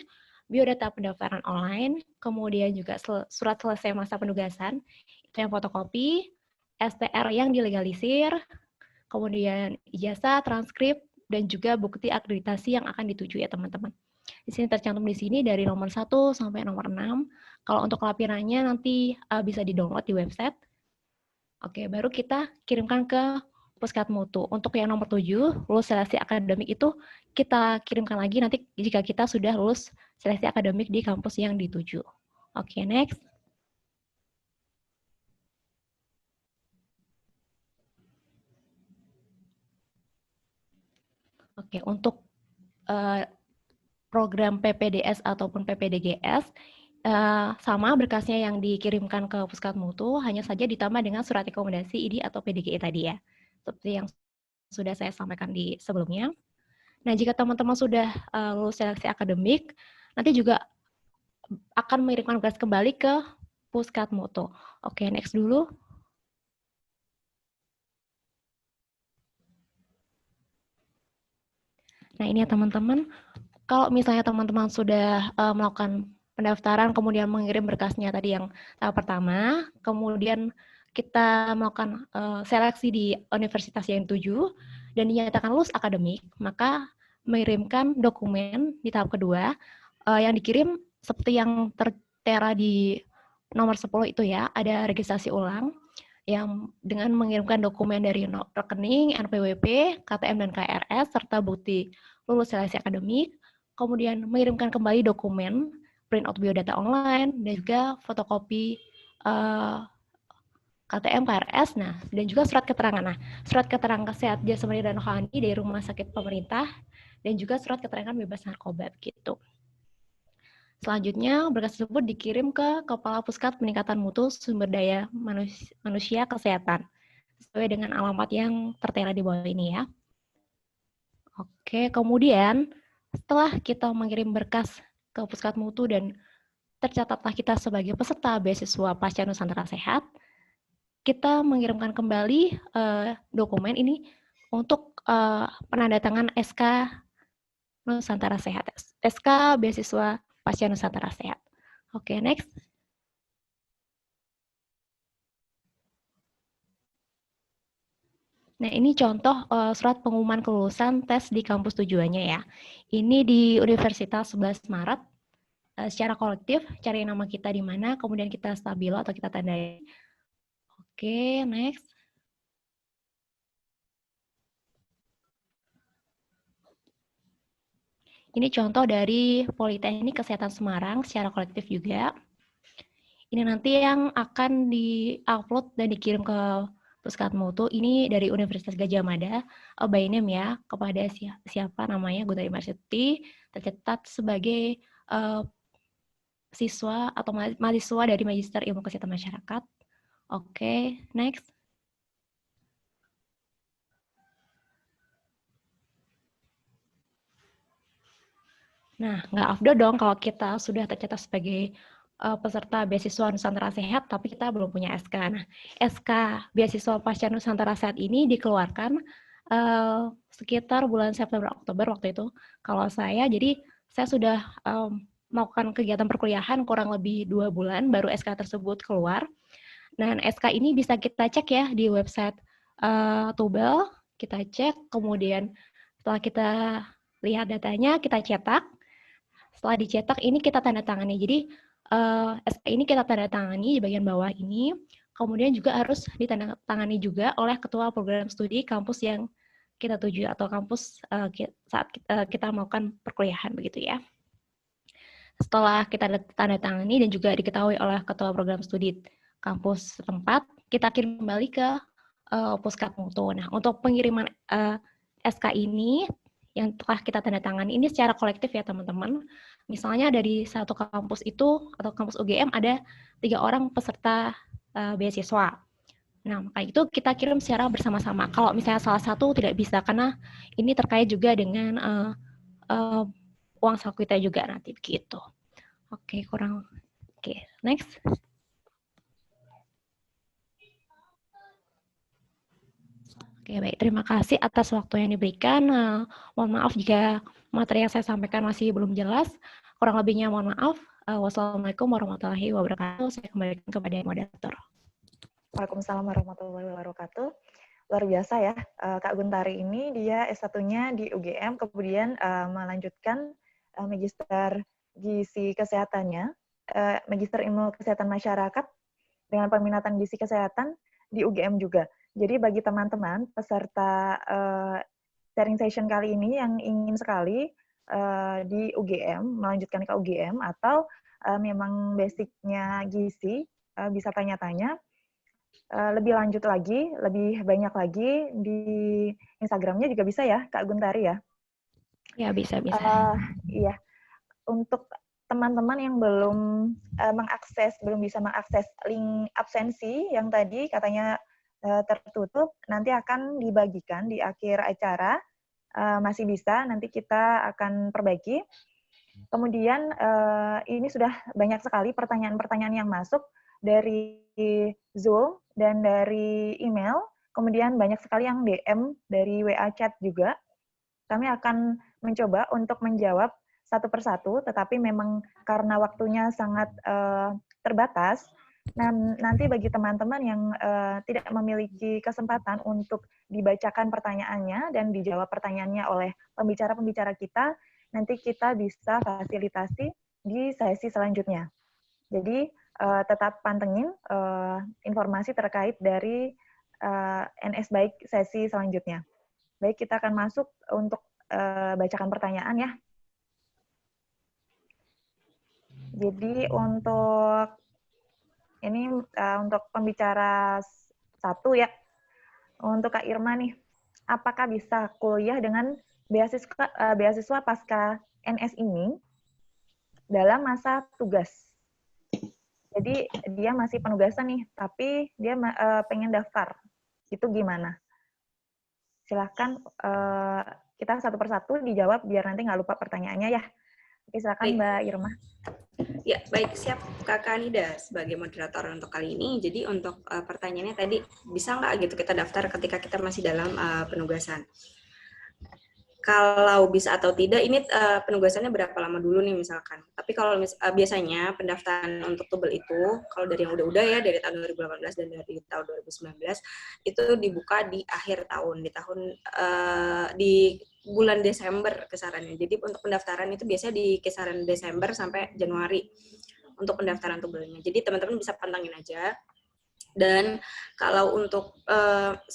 biodata pendaftaran online, kemudian juga surat selesai masa penugasan, itu yang fotokopi, STR yang dilegalisir, kemudian ijazah, transkrip, dan juga bukti akreditasi yang akan dituju ya teman-teman. Di sini tercantum di sini dari nomor 1 sampai nomor 6. Kalau untuk lampirannya nanti bisa di-download di website. Oke, baru kita kirimkan ke Puskat Mutu. Untuk yang nomor 7, lulus seleksi akademik itu kita kirimkan lagi nanti jika kita sudah lulus seleksi akademik di kampus yang dituju. Oke, next. Oke, untuk program PPDS ataupun PPDGS, sama berkasnya yang dikirimkan ke Puskat Mutu, hanya saja ditambah dengan surat rekomendasi ID atau PDGE tadi ya. Seperti yang sudah saya sampaikan di sebelumnya. Nah, jika teman-teman sudah lulus seleksi akademik, nanti juga akan mengirimkan berkas kembali ke Puskat Mutu. Oke, next dulu. Nah, ini ya teman-teman. Kalau misalnya teman-teman sudah melakukan pendaftaran, kemudian mengirim berkasnya tadi yang tahap pertama, kemudian kita melakukan seleksi di universitas yang dituju, dan dinyatakan lulus akademik, maka mengirimkan dokumen di tahap kedua, yang dikirim seperti yang tertera di nomor 10 itu ya, ada registrasi ulang, yang dengan mengirimkan dokumen dari rekening, NPWP, KTM, dan KRS, serta bukti lulus seleksi akademik, kemudian mengirimkan kembali dokumen, print out biodata online, dan juga fotokopi KTM, KRS, nah, dan juga surat keterangan. Nah, surat keterangan sehat jasmani dan rohani dari rumah sakit pemerintah, dan juga surat keterangan bebas narkoba, gitu. Selanjutnya, berkas tersebut dikirim ke Kepala Puskat Peningkatan Mutu Sumber Daya Manusia Kesehatan, sesuai dengan alamat yang tertera di bawah ini ya. Oke, kemudian setelah kita mengirim berkas ke Puskat Mutu dan tercatatlah kita sebagai peserta beasiswa Pasca Nusantara Sehat, kita mengirimkan kembali dokumen ini untuk penandatangan SK Nusantara Sehat, SK beasiswa Pasca Nusantara Sehat. Oke, next. Nah, ini contoh surat pengumuman kelulusan tes di kampus tujuannya ya. Ini di Universitas 11 Maret. Secara kolektif, cari nama kita di mana, kemudian kita stabilo atau kita tandai. Oke, next. Ini contoh dari Politeknik Kesehatan Semarang secara kolektif juga. Ini nanti yang akan di-upload dan dikirim ke Puskat Mutu. Ini dari Universitas Gadjah Mada, by name ya, kepada siapa namanya, Guntur University, tercatat sebagai siswa atau mahasiswa dari Magister Ilmu Kesehatan Masyarakat. Oke, next. Nah, nggak afdol dong kalau kita sudah tercatat sebagai peserta beasiswa Nusantara Sehat, tapi kita belum punya SK. Nah, SK beasiswa pasca Nusantara Sehat ini dikeluarkan sekitar bulan September Oktober waktu itu. Kalau jadi saya sudah melakukan kegiatan perkuliahan kurang lebih 2 bulan baru SK tersebut keluar. Dan SK ini bisa kita cek ya di website Tubel, kita cek, kemudian setelah kita lihat datanya, kita cetak. Setelah dicetak, ini kita tanda tangani. Jadi, SK ini kita tanda tangani di bagian bawah ini, kemudian juga harus ditandatangani juga oleh ketua program studi kampus yang kita tuju atau kampus saat kita melakukan perkuliahan, begitu ya. Setelah kita tanda tangani dan juga diketahui oleh ketua program studi kampus setempat, kita kirim kembali ke Puskap Mutu. Nah, untuk pengiriman SK ini yang telah kita tanda tangani ini secara kolektif ya teman-teman. Misalnya dari satu kampus itu atau kampus UGM ada 3 orang peserta beasiswa. Nah, maka itu kita kirim secara bersama-sama. Kalau misalnya salah satu tidak bisa karena ini terkait juga dengan uang saku kita juga nanti begitu. Oke, next. Oke, baik. Terima kasih atas waktu yang diberikan. Mohon maaf jika materi yang saya sampaikan masih belum jelas. Kurang lebihnya mohon maaf. Wassalamualaikum warahmatullahi wabarakatuh. Saya kembalikan kepada moderator.
Waalaikumsalam warahmatullahi wabarakatuh. Luar biasa ya, Kak Guntari ini dia S1-nya di UGM, kemudian melanjutkan Magister Gizi Kesehatannya, Magister Ilmu Kesehatan Masyarakat dengan peminatan gizi kesehatan di UGM juga. Jadi bagi teman-teman peserta sharing session kali ini yang ingin sekali di UGM, melanjutkan ke UGM, atau memang basicnya gizi, bisa tanya-tanya lebih lanjut lagi, lebih banyak lagi di Instagramnya juga bisa ya, Kak Guntari ya?
Ya, bisa.
Iya, untuk teman-teman yang belum belum bisa mengakses link absensi yang tadi katanya tertutup, nanti akan dibagikan di akhir acara, masih bisa, nanti kita akan perbaiki. Kemudian ini sudah banyak sekali pertanyaan-pertanyaan yang masuk dari Zoom dan dari email, kemudian banyak sekali yang DM dari WA chat juga. Kami akan mencoba untuk menjawab satu persatu, tetapi memang karena waktunya sangat terbatas, nanti bagi teman-teman yang tidak memiliki kesempatan untuk dibacakan pertanyaannya dan dijawab pertanyaannya oleh pembicara-pembicara kita, nanti kita bisa fasilitasi di sesi selanjutnya. Jadi tetap pantengin informasi terkait dari NS Baik sesi selanjutnya. Baik, kita akan masuk untuk bacakan pertanyaan ya. Jadi untuk ini untuk pembicara 1 ya, untuk Kak Irma nih, apakah bisa kuliah dengan beasiswa pasca NS ini dalam masa tugas? Jadi dia masih penugasan nih, tapi dia pengen daftar. Itu gimana? Silahkan kita satu persatu dijawab biar nanti nggak lupa pertanyaannya ya. Oke, silakan Mbak Irma.
Ya, baik, siap Kakak Nida sebagai moderator untuk kali ini. Jadi untuk pertanyaannya tadi, bisa nggak gitu kita daftar ketika kita masih dalam penugasan? Kalau bisa atau tidak, ini penugasannya berapa lama dulu nih misalkan. Tapi kalau biasanya pendaftaran untuk Tubel itu, kalau dari yang udah-udah ya, dari tahun 2018 dan dari tahun 2019, itu dibuka di akhir tahun, di bulan Desember kisarannya. Jadi untuk pendaftaran itu biasanya di kisaran Desember sampai Januari untuk pendaftaran Tubelnya. Jadi teman-teman bisa pantangin aja. Dan kalau untuk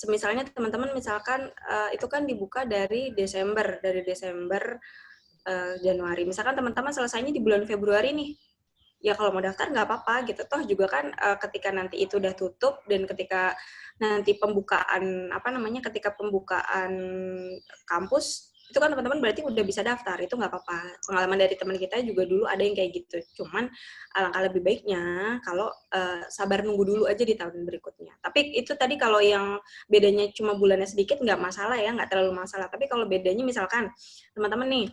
misalnya teman-teman misalkan itu kan dibuka dari Desember Januari. Misalkan teman-teman selesainya di bulan Februari nih. Ya kalau mau daftar nggak apa-apa gitu. Toh juga kan ketika nanti itu udah tutup dan ketika nanti ketika pembukaan kampus itu kan teman-teman berarti udah bisa daftar, itu nggak apa-apa. Pengalaman dari teman kita juga dulu ada yang kayak gitu. Cuman alangkah lebih baiknya kalau sabar nunggu dulu aja di tahun berikutnya. Tapi itu tadi kalau yang bedanya cuma bulannya sedikit nggak masalah ya, nggak terlalu masalah. Tapi kalau bedanya misalkan teman-teman nih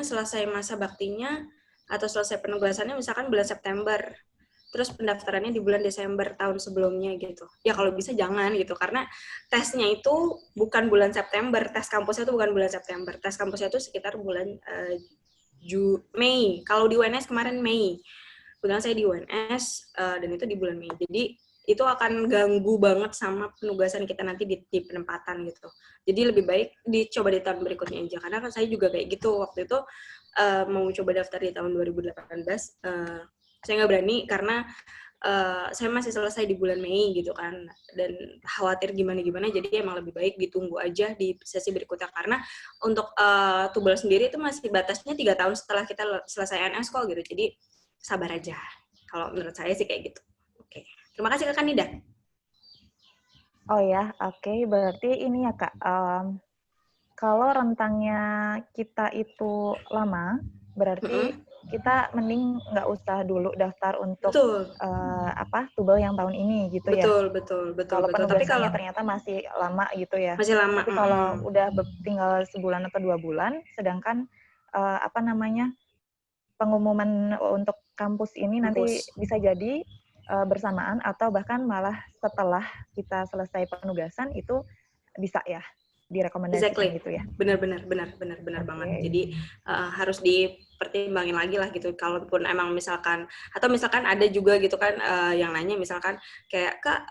selesai masa baktinya atau selesai penugasannya misalkan bulan September, terus pendaftarannya di bulan Desember tahun sebelumnya gitu. Ya kalau bisa jangan gitu, karena tesnya itu bukan bulan September, tes kampusnya itu bukan bulan September, tes kampusnya itu sekitar bulan Mei. Kalau di UNS kemarin Mei, kebetulan saya di UNS dan itu di bulan Mei. Jadi itu akan ganggu banget sama penugasan kita nanti di penempatan gitu. Jadi lebih baik dicoba di tahun berikutnya aja. Karena kan saya juga kayak gitu waktu itu mau coba daftar di tahun 2018. Saya nggak berani karena saya masih selesai di bulan Mei gitu kan, dan khawatir gimana-gimana, jadi emang lebih baik ditunggu aja di sesi berikutnya, karena untuk tubal sendiri itu masih batasnya 3 tahun setelah kita selesai NS kok gitu, jadi sabar aja. Kalau menurut saya sih kayak gitu. Oke. Terima kasih Kak Nida.
Oh ya, oke. Berarti ini ya Kak, kalau rentangnya kita itu lama, berarti kita mending nggak usah dulu daftar untuk
Betul.
tubal yang tahun ini gitu ya.
Betul.
Kalau
Tapi kalau
penugasannya ternyata masih lama gitu ya.
masih lama,
Tapi kalau udah tinggal sebulan atau 2 bulan, sedangkan pengumuman untuk kampus ini nanti bisa jadi bersamaan atau bahkan malah setelah kita selesai penugasan itu bisa ya direkomendasikan
exactly.
gitu ya.
Benar banget. Jadi harus dipertimbangin lagi lah gitu. Kalaupun emang misalkan ada juga gitu kan yang nanya misalkan kayak Kak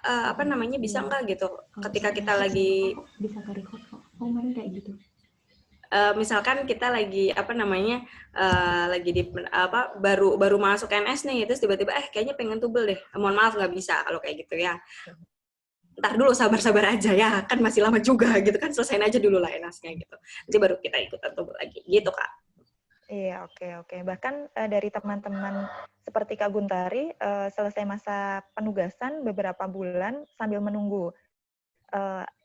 bisa nggak gitu ketika kita lagi
bisa ke record kok. Kemarin kayak gitu.
Misalkan kita lagi lagi di baru masuk NS nih, terus tiba-tiba kayaknya pengen tubel deh. Mohon maaf nggak bisa kalau kayak gitu ya. Ntar dulu sabar-sabar aja ya, kan masih lama juga gitu kan, selesain aja dulu lah NS-nya gitu. Nanti baru kita ikutan tubel lagi gitu Kak.
Iya, oke. Bahkan dari teman-teman seperti Kak Guntari, selesai masa penugasan beberapa bulan sambil menunggu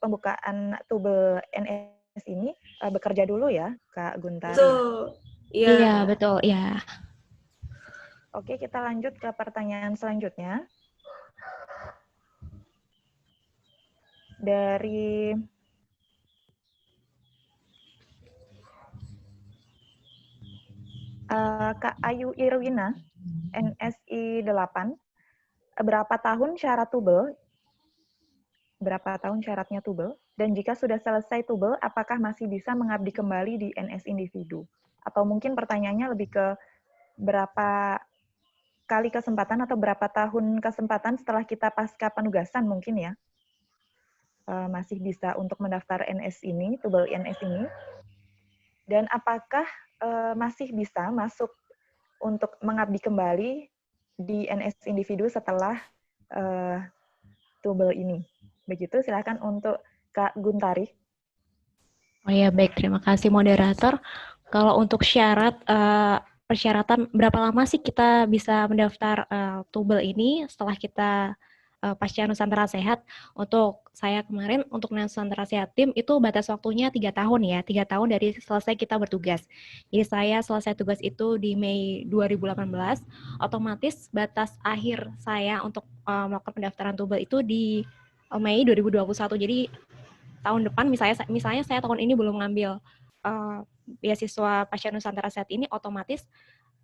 pembukaan tubel NS ini, bekerja dulu ya, Kak Guntari.
Betul.
Iya, betul. Ya.
Oke, kita lanjut ke pertanyaan selanjutnya. Dari Kak Ayu Irwina, NSI 8, berapa tahun syarat tubel? Berapa tahun syaratnya tubel? Dan jika sudah selesai tubel, apakah masih bisa mengabdi kembali di NS individu? Atau mungkin pertanyaannya lebih ke berapa kali kesempatan atau berapa tahun kesempatan setelah kita pasca penugasan mungkin ya, masih bisa untuk mendaftar NS ini, tubel NS ini. Dan apakah masih bisa masuk untuk mengabdi kembali di NS individu setelah tubel ini? Begitu, silakan untuk Kak Guntari.
Oh ya, baik. Terima kasih moderator. Kalau untuk persyaratan berapa lama sih kita bisa mendaftar tubel ini setelah kita pasca Nusantara Sehat? Untuk saya kemarin, untuk Nusantara Sehat Tim, itu batas waktunya 3 tahun ya. 3 tahun dari selesai kita bertugas. Jadi saya selesai tugas itu di Mei 2018, otomatis batas akhir saya untuk melakukan pendaftaran tubel itu di Mei 2021. Jadi tahun depan misalnya saya tahun ini belum ngambil beasiswa pasca Nusantara Sehat ini, otomatis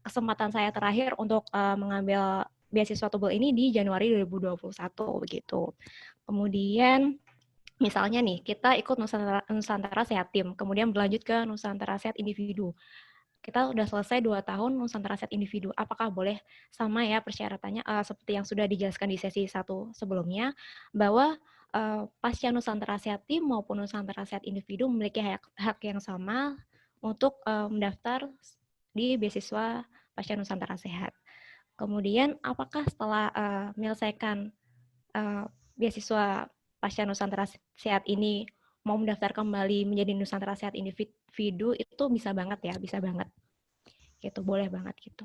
kesempatan saya terakhir untuk mengambil beasiswa tubel ini di Januari 2021 begitu. Kemudian misalnya nih kita ikut Nusantara Sehat Tim, kemudian berlanjut ke Nusantara Sehat Individu. Kita udah selesai 2 tahun Nusantara Sehat Individu. Apakah boleh sama ya persyaratannya seperti yang sudah dijelaskan di sesi 1 sebelumnya, bahwa pasca Nusantara Sehat Tim maupun Nusantara Sehat Individu memiliki hak yang sama untuk mendaftar di beasiswa pasca Nusantara Sehat. Kemudian, apakah setelah menyelesaikan beasiswa pasca Nusantara Sehat ini mau mendaftar kembali menjadi Nusantara Sehat Individu, itu bisa banget ya, bisa banget. Gitu, boleh banget gitu.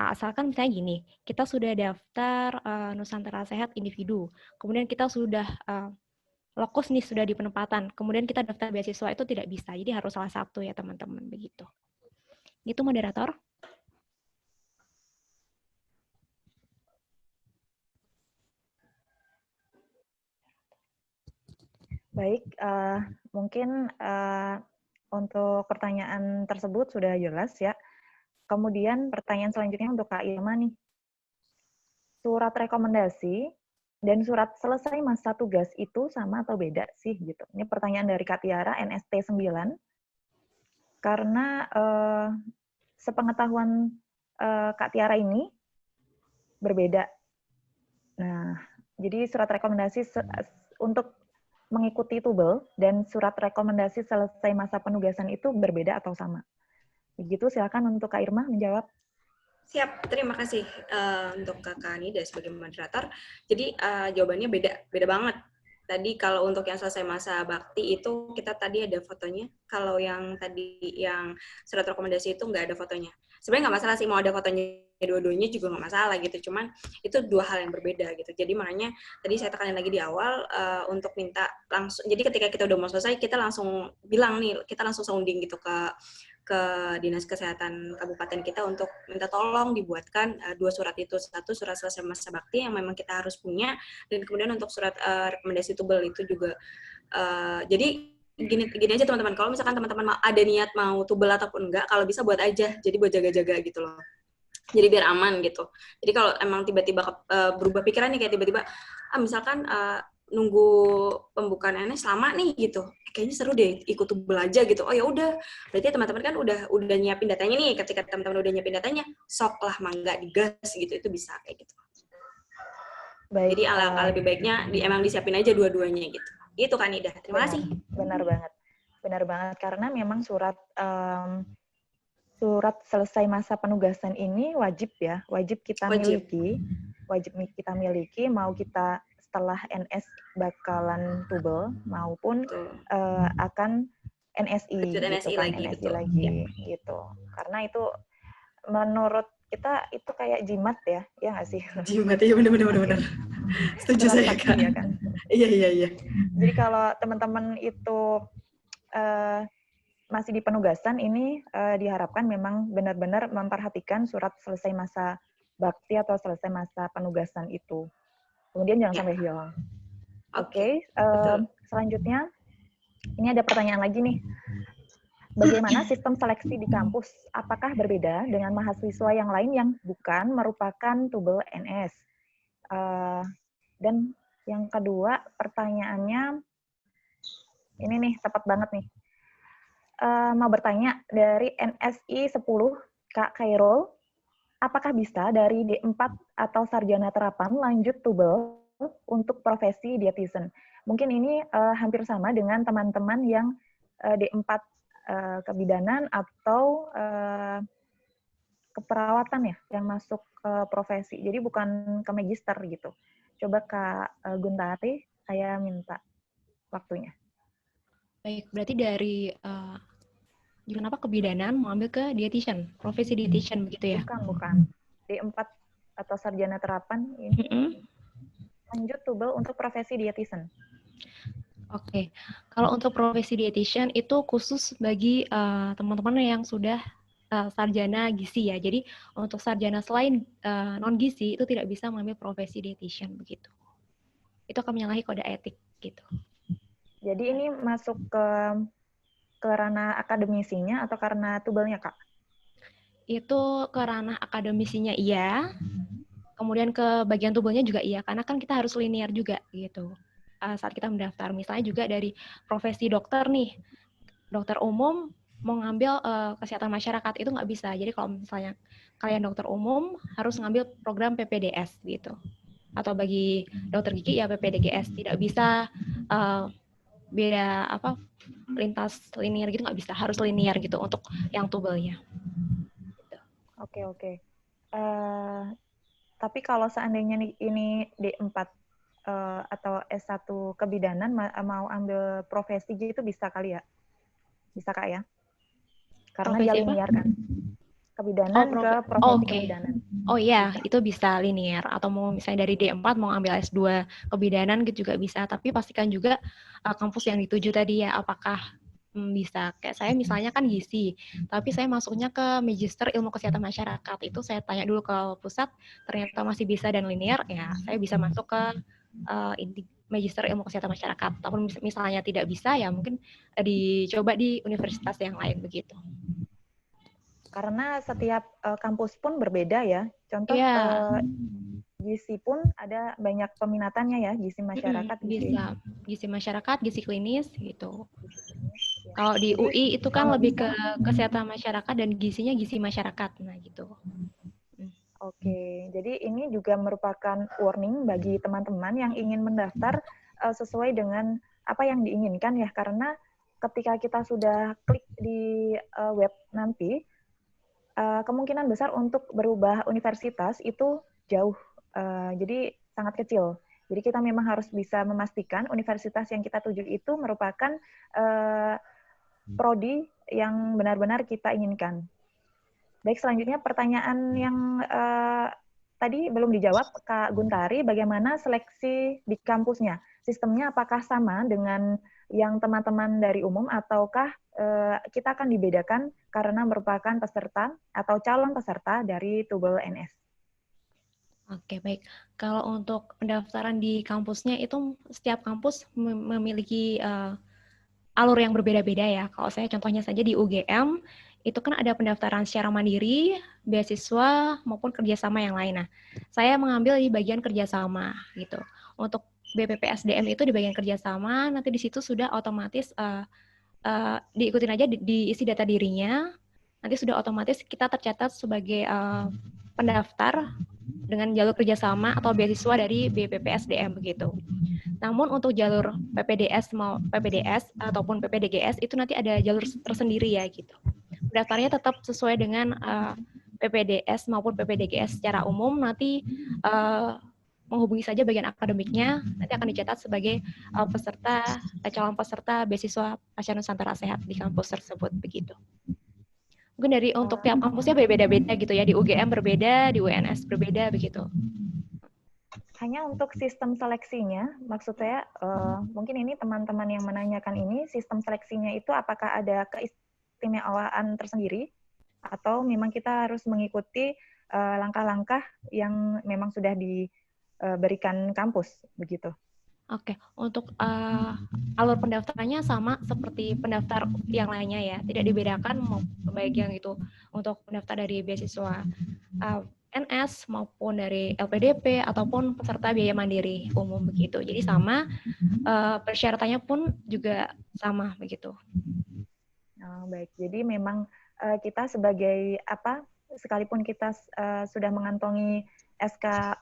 Asalkan misalnya gini, kita sudah daftar Nusantara Sehat Individu, kemudian kita sudah lokus nih, sudah di penempatan, kemudian kita daftar beasiswa, itu tidak bisa. Jadi harus salah satu ya teman-teman, begitu. Itu moderator.
Baik, mungkin untuk pertanyaan tersebut sudah jelas ya. Kemudian pertanyaan selanjutnya untuk Kak Ilma nih. Surat rekomendasi dan surat selesai masa tugas itu sama atau beda sih gitu. Ini pertanyaan dari Kak Tiara NST 9. Karena sepengetahuan Kak Tiara ini berbeda. Nah, jadi surat rekomendasi untuk mengikuti tubel dan surat rekomendasi selesai masa penugasan itu berbeda atau sama. Begitu, silakan untuk Kak Irma menjawab.
Siap, terima kasih untuk Kakak Nida sebagai moderator. Jadi jawabannya beda banget. Tadi kalau untuk yang selesai masa bakti itu kita tadi ada fotonya. Kalau yang tadi yang surat rekomendasi itu nggak ada fotonya. Sebenarnya nggak masalah sih mau ada fotonya dua-duanya juga nggak masalah gitu. Cuman itu dua hal yang berbeda gitu. Jadi makanya tadi saya tekanin lagi di awal untuk minta langsung. Jadi ketika kita udah mau selesai kita langsung bilang nih, kita langsung sounding gitu ke Dinas Kesehatan Kabupaten kita untuk minta tolong dibuatkan dua surat itu. Satu surat selesai masa bakti yang memang kita harus punya, dan kemudian untuk surat rekomendasi tubel itu juga. Jadi gini aja teman-teman, kalau misalkan teman-teman ada niat mau tubel ataupun enggak, kalau bisa buat aja, jadi buat jaga-jaga gitu loh. Jadi biar aman gitu. Jadi kalau emang tiba-tiba berubah pikiran nih, kayak tiba-tiba misalkan nunggu pembukaan NS lama nih gitu, kayaknya seru deh ikut tubel aja gitu. Oh ya udah, berarti teman-teman kan udah nyiapin datanya nih. Ketika teman-teman udah nyiapin datanya, sok lah mangga digas gitu, itu bisa kayak gitu.
Baik,
jadi alangkah lebih baiknya emang disiapin aja dua-duanya gitu. Gitu kan Ida. Terima kasih.
Benar banget karena memang surat selesai masa penugasan ini wajib kita miliki mau kita setelah NS bakalan tubel maupun akan NSI
gitu, NSI
kan,
lagi,
NSI lagi ya. Gitu. Karena itu menurut kita itu kayak jimat ya nggak sih?
Jimat, iya benar. Setuju saya Kak.
Ya, kan?
Iya.
Jadi kalau teman-teman itu masih di penugasan ini diharapkan memang benar-benar memperhatikan surat selesai masa bakti atau selesai masa penugasan itu. Kemudian jangan sampai hilang. Oke. Selanjutnya ini ada pertanyaan lagi nih. Bagaimana sistem seleksi di kampus? Apakah berbeda dengan mahasiswa yang lain yang bukan merupakan tubel NS? Dan yang kedua pertanyaannya ini nih tepat banget nih. Mau bertanya dari NSI 10 Kak Khairul, apakah bisa dari D4 atau sarjana terapan lanjut tubel untuk profesi dietitian? Mungkin ini hampir sama dengan teman-teman yang D4 kebidanan atau keperawatan ya yang masuk ke profesi. Jadi bukan ke magister gitu. Coba Kak Guntari, saya minta waktunya.
Baik, berarti dari kenapa kebidanan mau ambil ke dietitian, profesi dietitian begitu ya?
Bukan. D4 atau sarjana terapan ini lanjut tubel untuk profesi dietitian.
Oke, kalau untuk profesi dietitian itu khusus bagi teman-teman yang sudah sarjana gizi ya. Jadi untuk sarjana selain non gizi itu tidak bisa mengambil profesi dietitian begitu. Itu akan menyalahi kode etik gitu.
Jadi ini masuk ke ranah akademisinya atau karena tubelnya, Kak?
Itu ke ranah akademisinya iya. Kemudian ke bagian tubelnya juga iya, karena kan kita harus linear juga gitu. Saat kita mendaftar, misalnya juga dari profesi dokter nih, dokter umum mau ngambil kesehatan masyarakat itu nggak bisa. Jadi kalau misalnya kalian dokter umum harus ngambil program PPDS gitu. Atau bagi dokter gigi ya PPDGS, tidak bisa beda lintas linear gitu, nggak bisa, harus linear gitu untuk yang tubelnya.
Oke. Tapi kalau seandainya ini D4 atau S1 kebidanan mau ambil profesi gitu bisa kali ya? Bisa Kak ya? Karena dia linear kan. Kebidanan ke profesi kebidanan.
Oh iya, itu bisa linear. Atau mau misalnya dari D4 mau ambil S2 kebidanan gitu juga bisa. Tapi pastikan juga kampus yang dituju tadi ya, apakah bisa. Kayak saya misalnya kan gizi, tapi saya masuknya ke Magister Ilmu Kesehatan Masyarakat. Itu saya tanya dulu ke pusat, ternyata masih bisa dan linear, ya saya bisa masuk ke Magister Ilmu Kesehatan Masyarakat. Ataupun misalnya tidak bisa, ya mungkin dicoba di universitas yang lain begitu.
Karena setiap kampus pun berbeda ya. Contoh gizi pun ada banyak peminatannya ya, gizi masyarakat,
bisa gizi masyarakat, gizi klinis gitu.
Ya.
Kalau di UI itu kan lebih ke kesehatan masyarakat dan gizinya gizi masyarakat, nah gitu.
Oke, jadi ini juga merupakan warning bagi teman-teman yang ingin mendaftar sesuai dengan apa yang diinginkan ya, karena ketika kita sudah klik di web nanti, kemungkinan besar untuk berubah universitas itu jauh, jadi sangat kecil. Jadi kita memang harus bisa memastikan universitas yang kita tuju itu merupakan prodi yang benar-benar kita inginkan. Baik, selanjutnya pertanyaan yang tadi belum dijawab, Kak Guntari, bagaimana seleksi di kampusnya? Sistemnya apakah sama dengan yang teman-teman dari umum, ataukah kita akan dibedakan karena merupakan peserta atau calon peserta dari Tubel NS?
Oke, baik. Kalau untuk pendaftaran di kampusnya itu setiap kampus memiliki alur yang berbeda-beda ya. Kalau saya contohnya saja di UGM, itu kan ada pendaftaran secara mandiri, beasiswa, maupun kerjasama yang lain. Nah, saya mengambil di bagian kerjasama gitu. Untuk BPPSDM itu di bagian kerjasama, nanti di situ sudah otomatis diikutin aja, diisi data dirinya, nanti sudah otomatis kita tercatat sebagai pendaftar dengan jalur kerjasama atau beasiswa dari BPPSDM begitu. Namun untuk jalur PPDS ataupun PPDGS itu nanti ada jalur tersendiri ya gitu. Pendaftarnya tetap sesuai dengan PPDS maupun PPDGS secara umum, nanti menghubungi saja bagian akademiknya, nanti akan dicatat sebagai calon peserta beasiswa Asia Nusantara Sehat di kampus tersebut begitu. Mungkin dari untuk tiap kampusnya berbeda-beda gitu ya, di UGM berbeda, di UNS berbeda begitu.
Hanya untuk sistem seleksinya, maksud saya mungkin ini teman-teman yang menanyakan ini, sistem seleksinya itu apakah ada keistimewaan tersendiri atau memang kita harus mengikuti langkah-langkah yang memang sudah diberikan kampus begitu?
Oke, untuk alur pendaftarannya sama seperti pendaftar yang lainnya ya, tidak dibedakan baik yang itu untuk pendaftar dari beasiswa NS maupun dari LPDP ataupun peserta biaya mandiri umum begitu. Jadi sama, persyaratannya pun juga sama begitu.
Baik, jadi memang kita sebagai sekalipun kita sudah mengantongi SK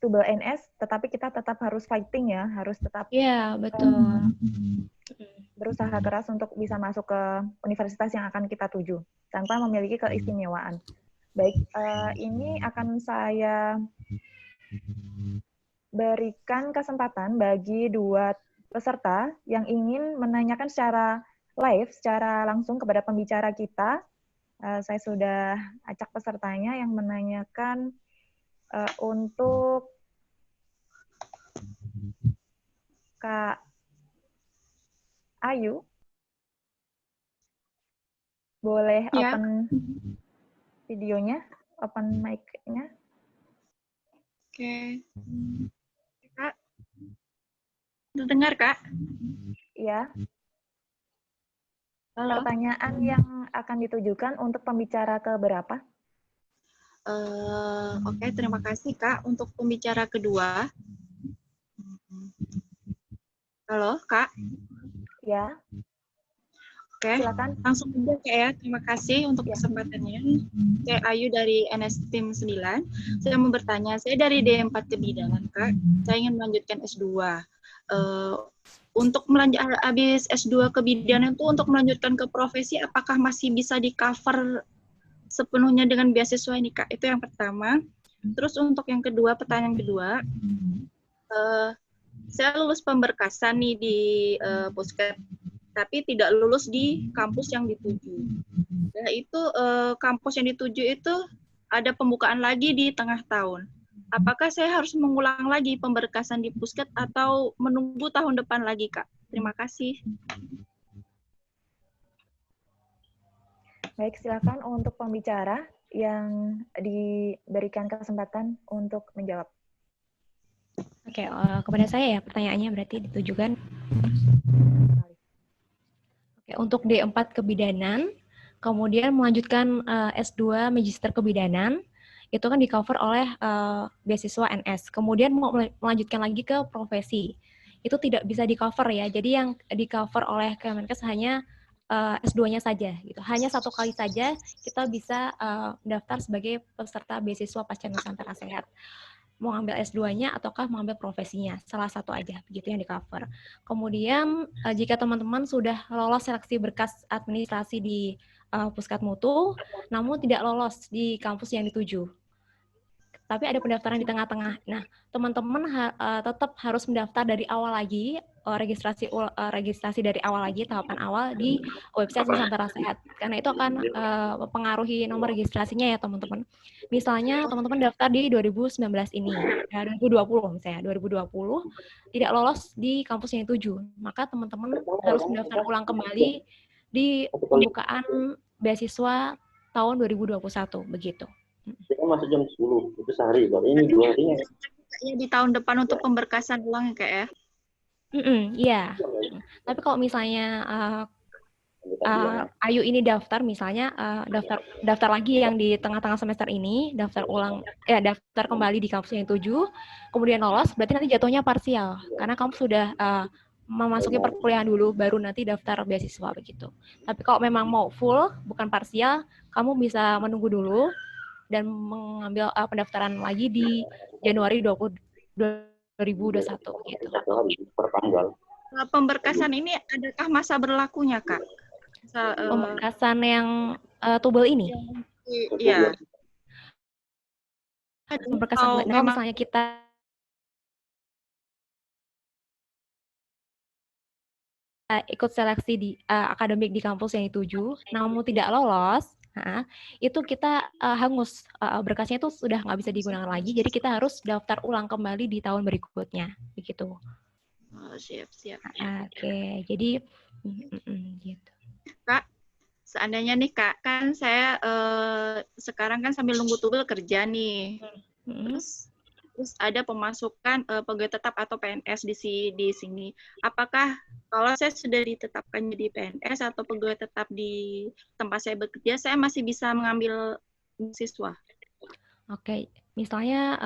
Tubel NS, tetapi kita tetap harus fighting ya, harus tetap
betul.
Berusaha keras untuk bisa masuk ke universitas yang akan kita tuju tanpa memiliki keistimewaan. Baik, ini akan saya berikan kesempatan bagi dua peserta yang ingin menanyakan secara live, secara langsung kepada pembicara kita. Saya sudah acak pesertanya yang menanyakan untuk Kak Ayu. Boleh open videonya, open mic-nya.
Oke. Kak, terdengar, Kak?
Iya.
Halo.
Pertanyaan yang akan ditujukan untuk pembicara keberapa?
Oke, terima kasih, Kak. Untuk pembicara kedua. Halo, Kak?
Ya.
Oke,
silakan.
Langsung aja, Kak ya. Terima kasih untuk kesempatannya. Saya Ayu dari NS Tim 9. Saya mau bertanya, saya dari D4 Kebidanan, Kak. Saya ingin melanjutkan S2. Untuk habis S2 Kebidanan itu untuk melanjutkan ke profesi, apakah masih bisa di-cover sepenuhnya dengan beasiswa ini, Kak? Itu yang pertama. Terus untuk yang kedua, pertanyaan kedua, saya lulus pemberkasan nih di Puskes, tapi tidak lulus di kampus yang dituju. Nah, itu kampus yang dituju itu ada pembukaan lagi di tengah tahun. Apakah saya harus mengulang lagi pemberkasan di Puskes atau menunggu tahun depan lagi, Kak? Terima kasih.
Baik, silakan untuk pembicara yang diberikan kesempatan untuk menjawab.
Oke, kepada saya ya pertanyaannya berarti ditujukan. Oke, untuk D4 kebidanan, kemudian melanjutkan S2 Magister Kebidanan, itu kan di-cover oleh beasiswa NS. Kemudian mau melanjutkan lagi ke profesi, itu tidak bisa di-cover ya. Jadi yang di-cover oleh Kemenkes hanya S2-nya saja, gitu. Hanya satu kali saja kita bisa daftar sebagai peserta beasiswa Pasca Nusantara Sehat. Mau ambil S2-nya ataukah mau ambil profesinya, salah satu aja, begitu yang di-cover. Kemudian jika teman-teman sudah lolos seleksi berkas administrasi di Puskat Mutu, namun tidak lolos di kampus yang dituju, tapi ada pendaftaran di tengah-tengah. Nah, teman-teman tetap harus mendaftar dari awal lagi, registrasi dari awal lagi, tahapan awal di website Nusantara Sehat. Karena itu akan mempengaruhi nomor registrasinya ya teman-teman. Misalnya teman-teman daftar di 2019 ini, 2020 misalnya, 2020 tidak lolos di kampus yang dituju, maka teman-teman harus mendaftar ulang kembali di pembukaan beasiswa tahun 2021, begitu.
Kita masuk jam 10, itu sehari, baru ini 2 harinya.
Ya, di tahun depan untuk pemberkasan ulang ya, Kak ya?
Iya. Tapi kalau misalnya Ayu ini daftar, misalnya daftar lagi yang di tengah-tengah semester ini, daftar kembali di kampus yang 7, kemudian lolos, berarti nanti jatuhnya parsial, karena kamu sudah memasuki perkuliahan dulu, baru nanti daftar beasiswa begitu. Tapi kalau memang mau full, bukan parsial, kamu bisa menunggu dulu dan mengambil pendaftaran lagi di Januari 2021 gitu.
Per tanggal.
Pemberkasan ini adakah masa berlakunya, Kak?
Pemberkasan yang tubel ini?
Iya.
Pemberkasan kalau misalnya kita ikut seleksi di akademik di kampus yang dituju, namun tidak lolos, itu kita hangus, berkasnya itu sudah nggak bisa digunakan lagi, jadi kita harus daftar ulang kembali di tahun berikutnya, begitu.
Oh, siap.
Oke, jadi gitu.
Kak, seandainya nih Kak, kan saya sekarang kan sambil nunggu tubel kerja nih, terus ada pemasukan pegawai tetap atau PNS di sini. Apakah kalau saya sudah ditetapkan jadi PNS atau pegawai tetap di tempat saya bekerja, saya masih bisa mengambil beasiswa?
Oke, misalnya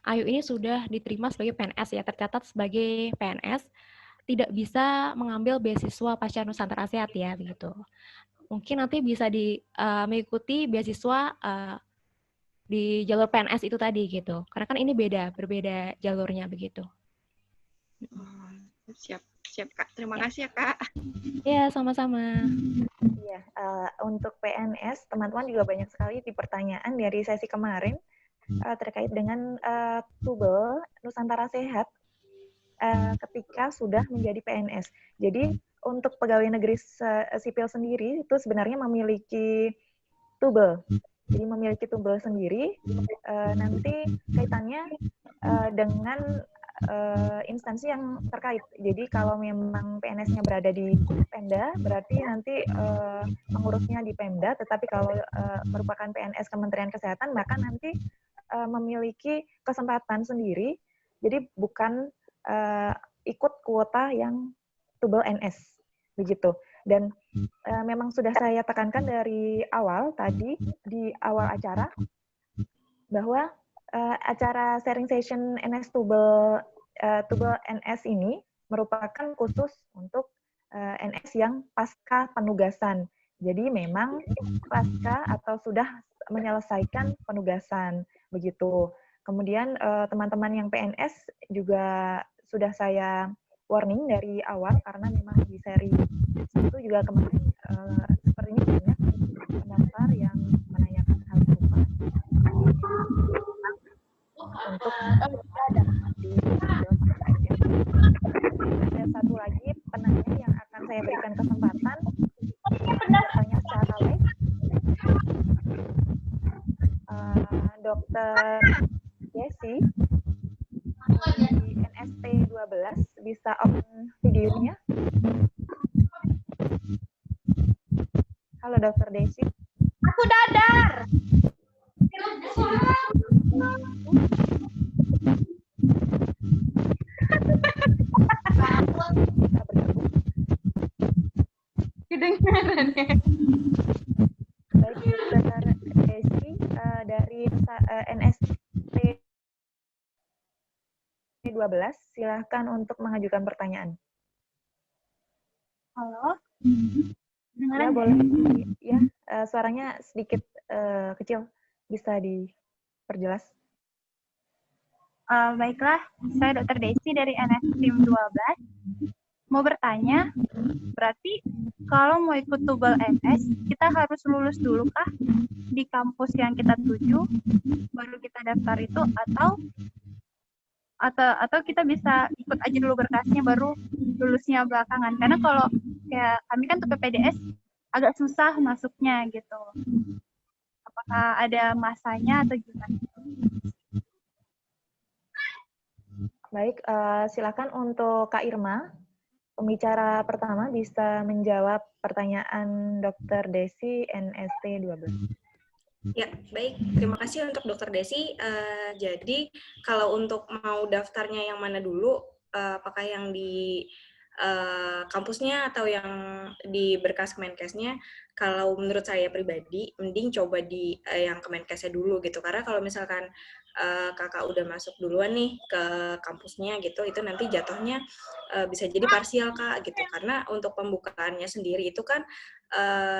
Ayu ini sudah diterima sebagai PNS ya, tercatat sebagai PNS, tidak bisa mengambil beasiswa Pasca Nusantara Sehat ya, begitu. Mungkin nanti bisa mengikuti beasiswa di jalur PNS itu tadi gitu, karena kan ini berbeda jalurnya begitu.
Siap Kak, terima kasih ya Kak.
Ya, sama-sama.
Iya, untuk PNS, teman-teman juga banyak sekali di pertanyaan dari sesi kemarin terkait dengan tubel Nusantara Sehat ketika sudah menjadi PNS. Jadi untuk pegawai negeri sipil sendiri itu sebenarnya memiliki tubel. Jadi memiliki tubel sendiri, nanti kaitannya dengan instansi yang terkait. Jadi kalau memang PNS-nya berada di Pemda, berarti nanti mengurusnya di Pemda, tetapi kalau merupakan PNS Kementerian Kesehatan, maka nanti memiliki kesempatan sendiri, jadi bukan ikut kuota yang tubel NS, begitu. Dan memang sudah saya tekankan dari awal tadi, di awal acara, bahwa acara sharing session NS tubel NS ini merupakan khusus untuk NS yang pasca penugasan. Jadi memang pasca atau sudah menyelesaikan penugasan, begitu. Kemudian teman-teman yang PNS juga sudah saya warning dari awal, karena memang di seri itu juga kemarin sepertinya banyak pendaftar yang menanyakan hal serupa untuk ada satu lagi penanya yang akan saya berikan kesempatan bertanya secara live, Dr. Jessi di NSP 12 bisa open videonya. Halo Dr. Desi.
Aku dadar.
bisa bergabung.
Kedengaran ya.
Baik, Dr. Desi dari NST 12, silahkan untuk mengajukan pertanyaan.
Halo.
Ya,
Dengaran
boleh. Ya, suaranya sedikit kecil. Bisa diperjelas?
Baiklah, saya Dr. Desi dari NS Tim 12. Mau bertanya, berarti kalau mau ikut tubal NS, kita harus lulus dulu kah di kampus yang kita tuju, baru kita daftar itu, atau kita bisa ikut aja dulu berkasnya, baru lulusnya belakangan? Karena kalau kayak kami kan tuh PPDS agak susah masuknya gitu. Apakah ada masanya atau gimana?
Baik, silakan untuk Kak Irma. Pembicara pertama bisa menjawab pertanyaan Dr. Desi NST 12.
Ya, baik. Terima kasih untuk Dr. Desi. Jadi, kalau untuk mau daftarnya yang mana dulu, apakah yang di kampusnya atau yang di berkas Kemenkesnya? Kalau menurut saya pribadi, mending coba di yang Kemenkesnya dulu gitu. Karena kalau misalkan kakak udah masuk duluan nih ke kampusnya gitu, itu nanti jatuhnya bisa jadi parsial, Kak, gitu. Karena untuk pembukaannya sendiri itu kan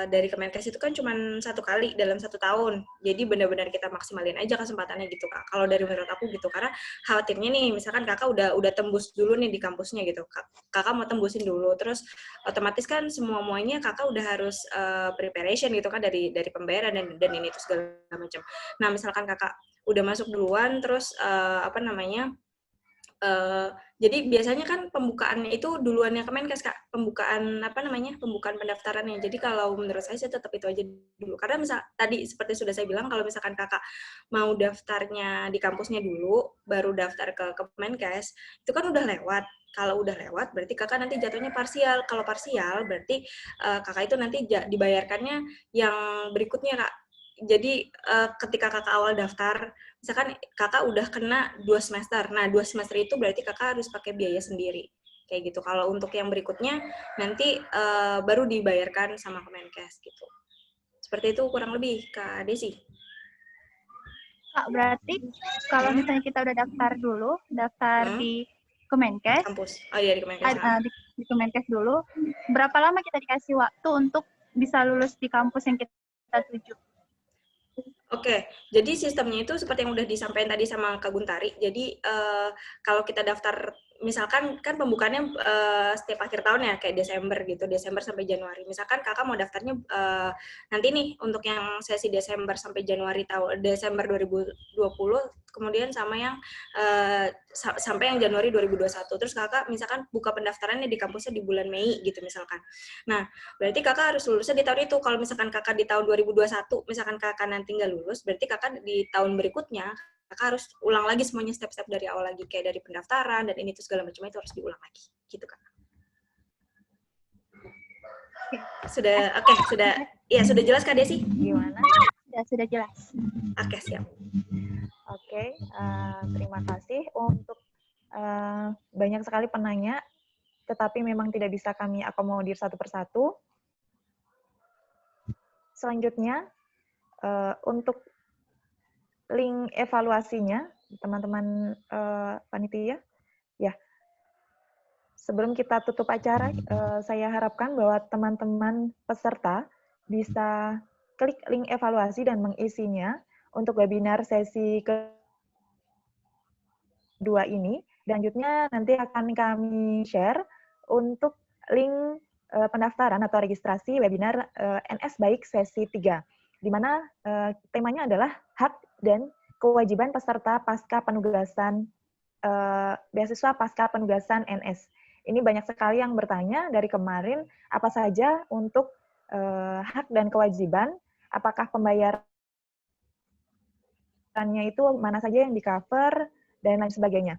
dari Kemenkes itu kan cuma 1 kali dalam 1 tahun. Jadi benar-benar kita maksimalin aja kesempatannya gitu, Kak. Kalau dari menurut aku gitu, karena khawatirnya nih, misalkan kakak udah tembus dulu nih di kampusnya gitu, kakak mau tembusin dulu, terus otomatis kan semuanya kakak udah harus preparation gitu kan dari pembayaran dan ini itu segala macam. Nah, misalkan kakak udah masuk duluan, terus jadi biasanya kan pembukaannya itu duluannya Kemenkes, Kak. Pembukaan pendaftarannya. Jadi kalau menurut saya tetap itu aja dulu. Karena misal tadi seperti sudah saya bilang, kalau misalkan kakak mau daftarnya di kampusnya dulu, baru daftar ke Kemenkes, itu kan udah lewat. Kalau udah lewat, berarti kakak nanti jatuhnya parsial. Kalau parsial, berarti kakak itu nanti dibayarkannya yang berikutnya, Kak. Jadi ketika kakak awal daftar, misalkan kakak udah kena 2 semester, nah 2 semester itu berarti kakak harus pakai biaya sendiri, kayak gitu. Kalau untuk yang berikutnya, nanti baru dibayarkan sama Kemenkes, gitu. Seperti itu kurang lebih, Kak Desi.
Kak, berarti kalau misalnya kita udah daftar dulu, di Kemenkes,
kampus. Oh iya, di Kemenkes.
di Kemenkes dulu, berapa lama kita dikasih waktu untuk bisa lulus di kampus yang kita tuju?
Oke, jadi sistemnya itu seperti yang udah disampaikan tadi sama Kak Guntari. Jadi kalau kita daftar, misalkan kan pembukaannya setiap akhir tahun ya, kayak Desember gitu, Desember sampai Januari. Misalkan kakak mau daftarnya nanti nih untuk yang sesi Desember sampai Desember 2020, kemudian sama yang sampai yang Januari 2021. Terus kakak misalkan buka pendaftarannya di kampusnya di bulan Mei gitu misalkan. Nah, berarti kakak harus lulusnya di tahun itu. Kalau misalkan kakak di tahun 2021, misalkan kakak nanti nggak lulus, berarti kakak di tahun berikutnya, kakak harus ulang lagi semuanya step-step dari awal lagi. Kayak dari pendaftaran, dan ini tuh segala macam itu harus diulang lagi. Gitu, Kak. Sudah jelas, Kak Desi?
Gimana?
Sudah jelas.
Oke, siap.
Oke, terima kasih untuk banyak sekali penanya, tetapi memang tidak bisa kami akomodir satu persatu. Selanjutnya, untuk link evaluasinya, teman-teman panitia, ya. Sebelum kita tutup acara, saya harapkan bahwa teman-teman peserta bisa klik link evaluasi dan mengisinya untuk webinar sesi kedua ini. Selanjutnya nanti akan kami share untuk link pendaftaran atau registrasi webinar NS Baik sesi 3, di mana temanya adalah hak dan kewajiban peserta pasca penugasan beasiswa pasca penugasan NS. Ini banyak sekali yang bertanya dari kemarin, apa saja untuk hak dan kewajiban, apakah pembayarannya itu mana saja yang di-cover, dan lain sebagainya.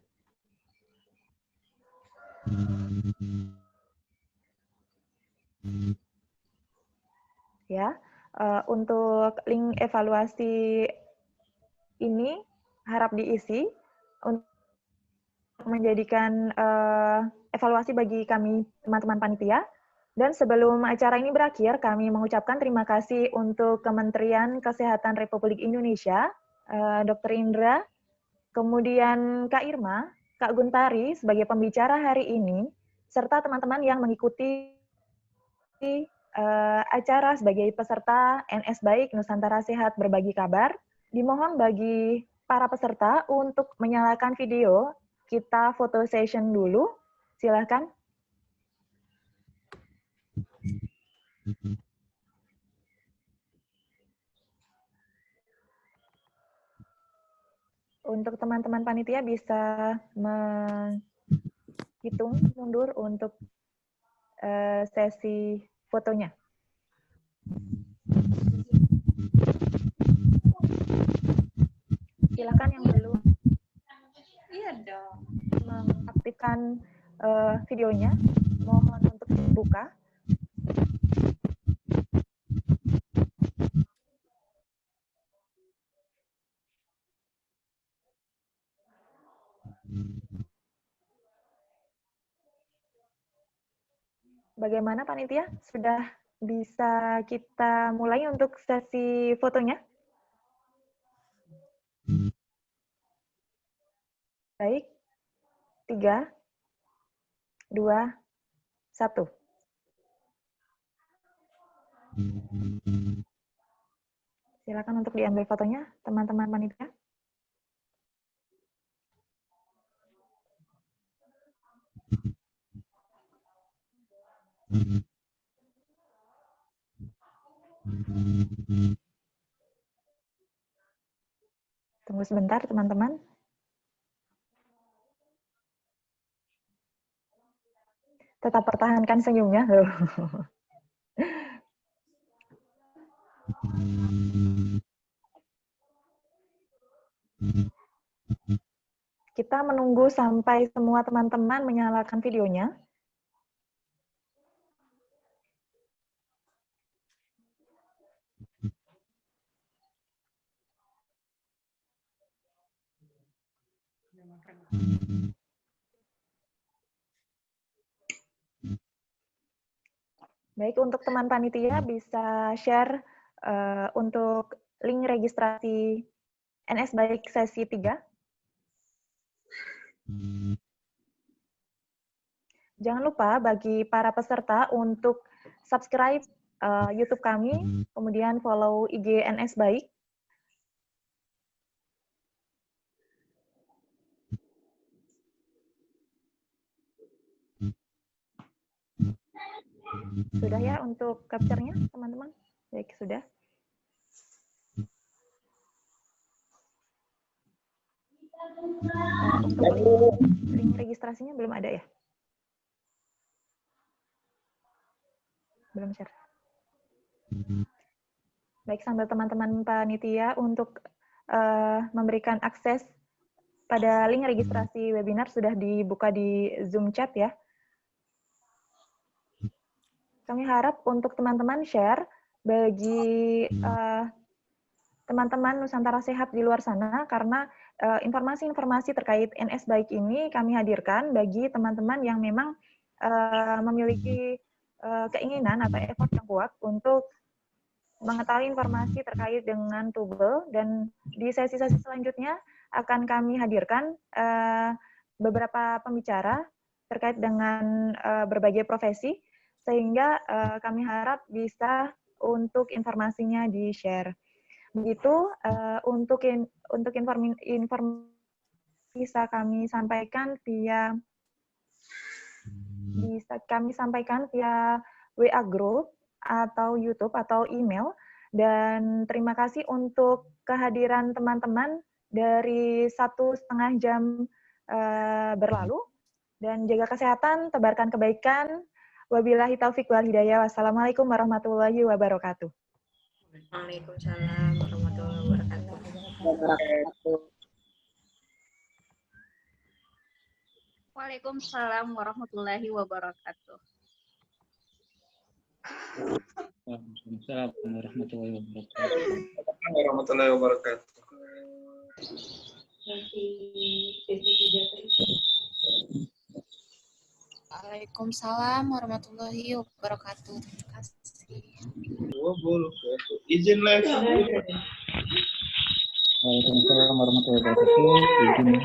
Ya, untuk link evaluasi ini harap diisi menjadikan evaluasi bagi kami teman-teman panitia. Dan sebelum acara ini berakhir, kami mengucapkan terima kasih untuk Kementerian Kesehatan Republik Indonesia, Dr. Indra, kemudian Kak Irma, Kak Guntari sebagai pembicara hari ini, serta teman-teman yang mengikuti acara sebagai peserta NS Baik Nusantara Sehat Berbagi Kabar. Dimohon bagi para peserta untuk menyalakan video, kita foto session dulu, silakan. Untuk teman-teman panitia bisa menghitung mundur untuk sesi fotonya. Silakan yang belum mengaktifkan videonya, mohon untuk dibuka. Bagaimana panitia? Sudah bisa kita mulai untuk sesi fotonya? Baik. 3, 2, 1. Silakan untuk diambil fotonya, teman-teman panitia. Tunggu sebentar, teman-teman. Tetap pertahankan senyumnya. Kita menunggu sampai semua teman-teman menyalakan videonya. Baik, untuk teman panitia bisa share untuk link registrasi NS Baik sesi 3. Jangan lupa bagi para peserta untuk subscribe YouTube kami, kemudian follow IG NS Baik. Sudah ya untuk capture-nya, teman-teman? Baik, sudah. Untuk link registrasinya belum ada ya? Belum share. Baik, sambil teman-teman panitia untuk memberikan akses pada link registrasi webinar sudah dibuka di Zoom chat ya. Kami harap untuk teman-teman share bagi teman-teman Nusantara Sehat di luar sana, karena informasi-informasi terkait NS Baik ini kami hadirkan bagi teman-teman yang memang memiliki keinginan atau effort yang kuat untuk mengetahui informasi terkait dengan tubel, dan di sesi-sesi selanjutnya akan kami hadirkan beberapa pembicara terkait dengan berbagai profesi, sehingga kami harap bisa untuk informasinya di-share. Begitu untuk informasi bisa kami sampaikan via WA Group atau YouTube atau email. Dan terima kasih untuk kehadiran teman-teman dari 1,5 jam berlalu. Dan jaga kesehatan, tebarkan kebaikan. Wabillahi taufik wal hidayah. Wassalamualaikum warahmatullahi wabarakatuh.
Waalaikumsalam warahmatullahi wabarakatuh.
Waalaikumsalam warahmatullahi wabarakatuh.
Waalaikumsalam warahmatullahi wabarakatuh.
Warahmatullahi wabarakatuh.
Sesi 3 Waalaikumsalam warahmatullahi wabarakatuh. Terima kasih.
Izin les.
Waalaikumsalam warahmatullahi wabarakatuh. Izin.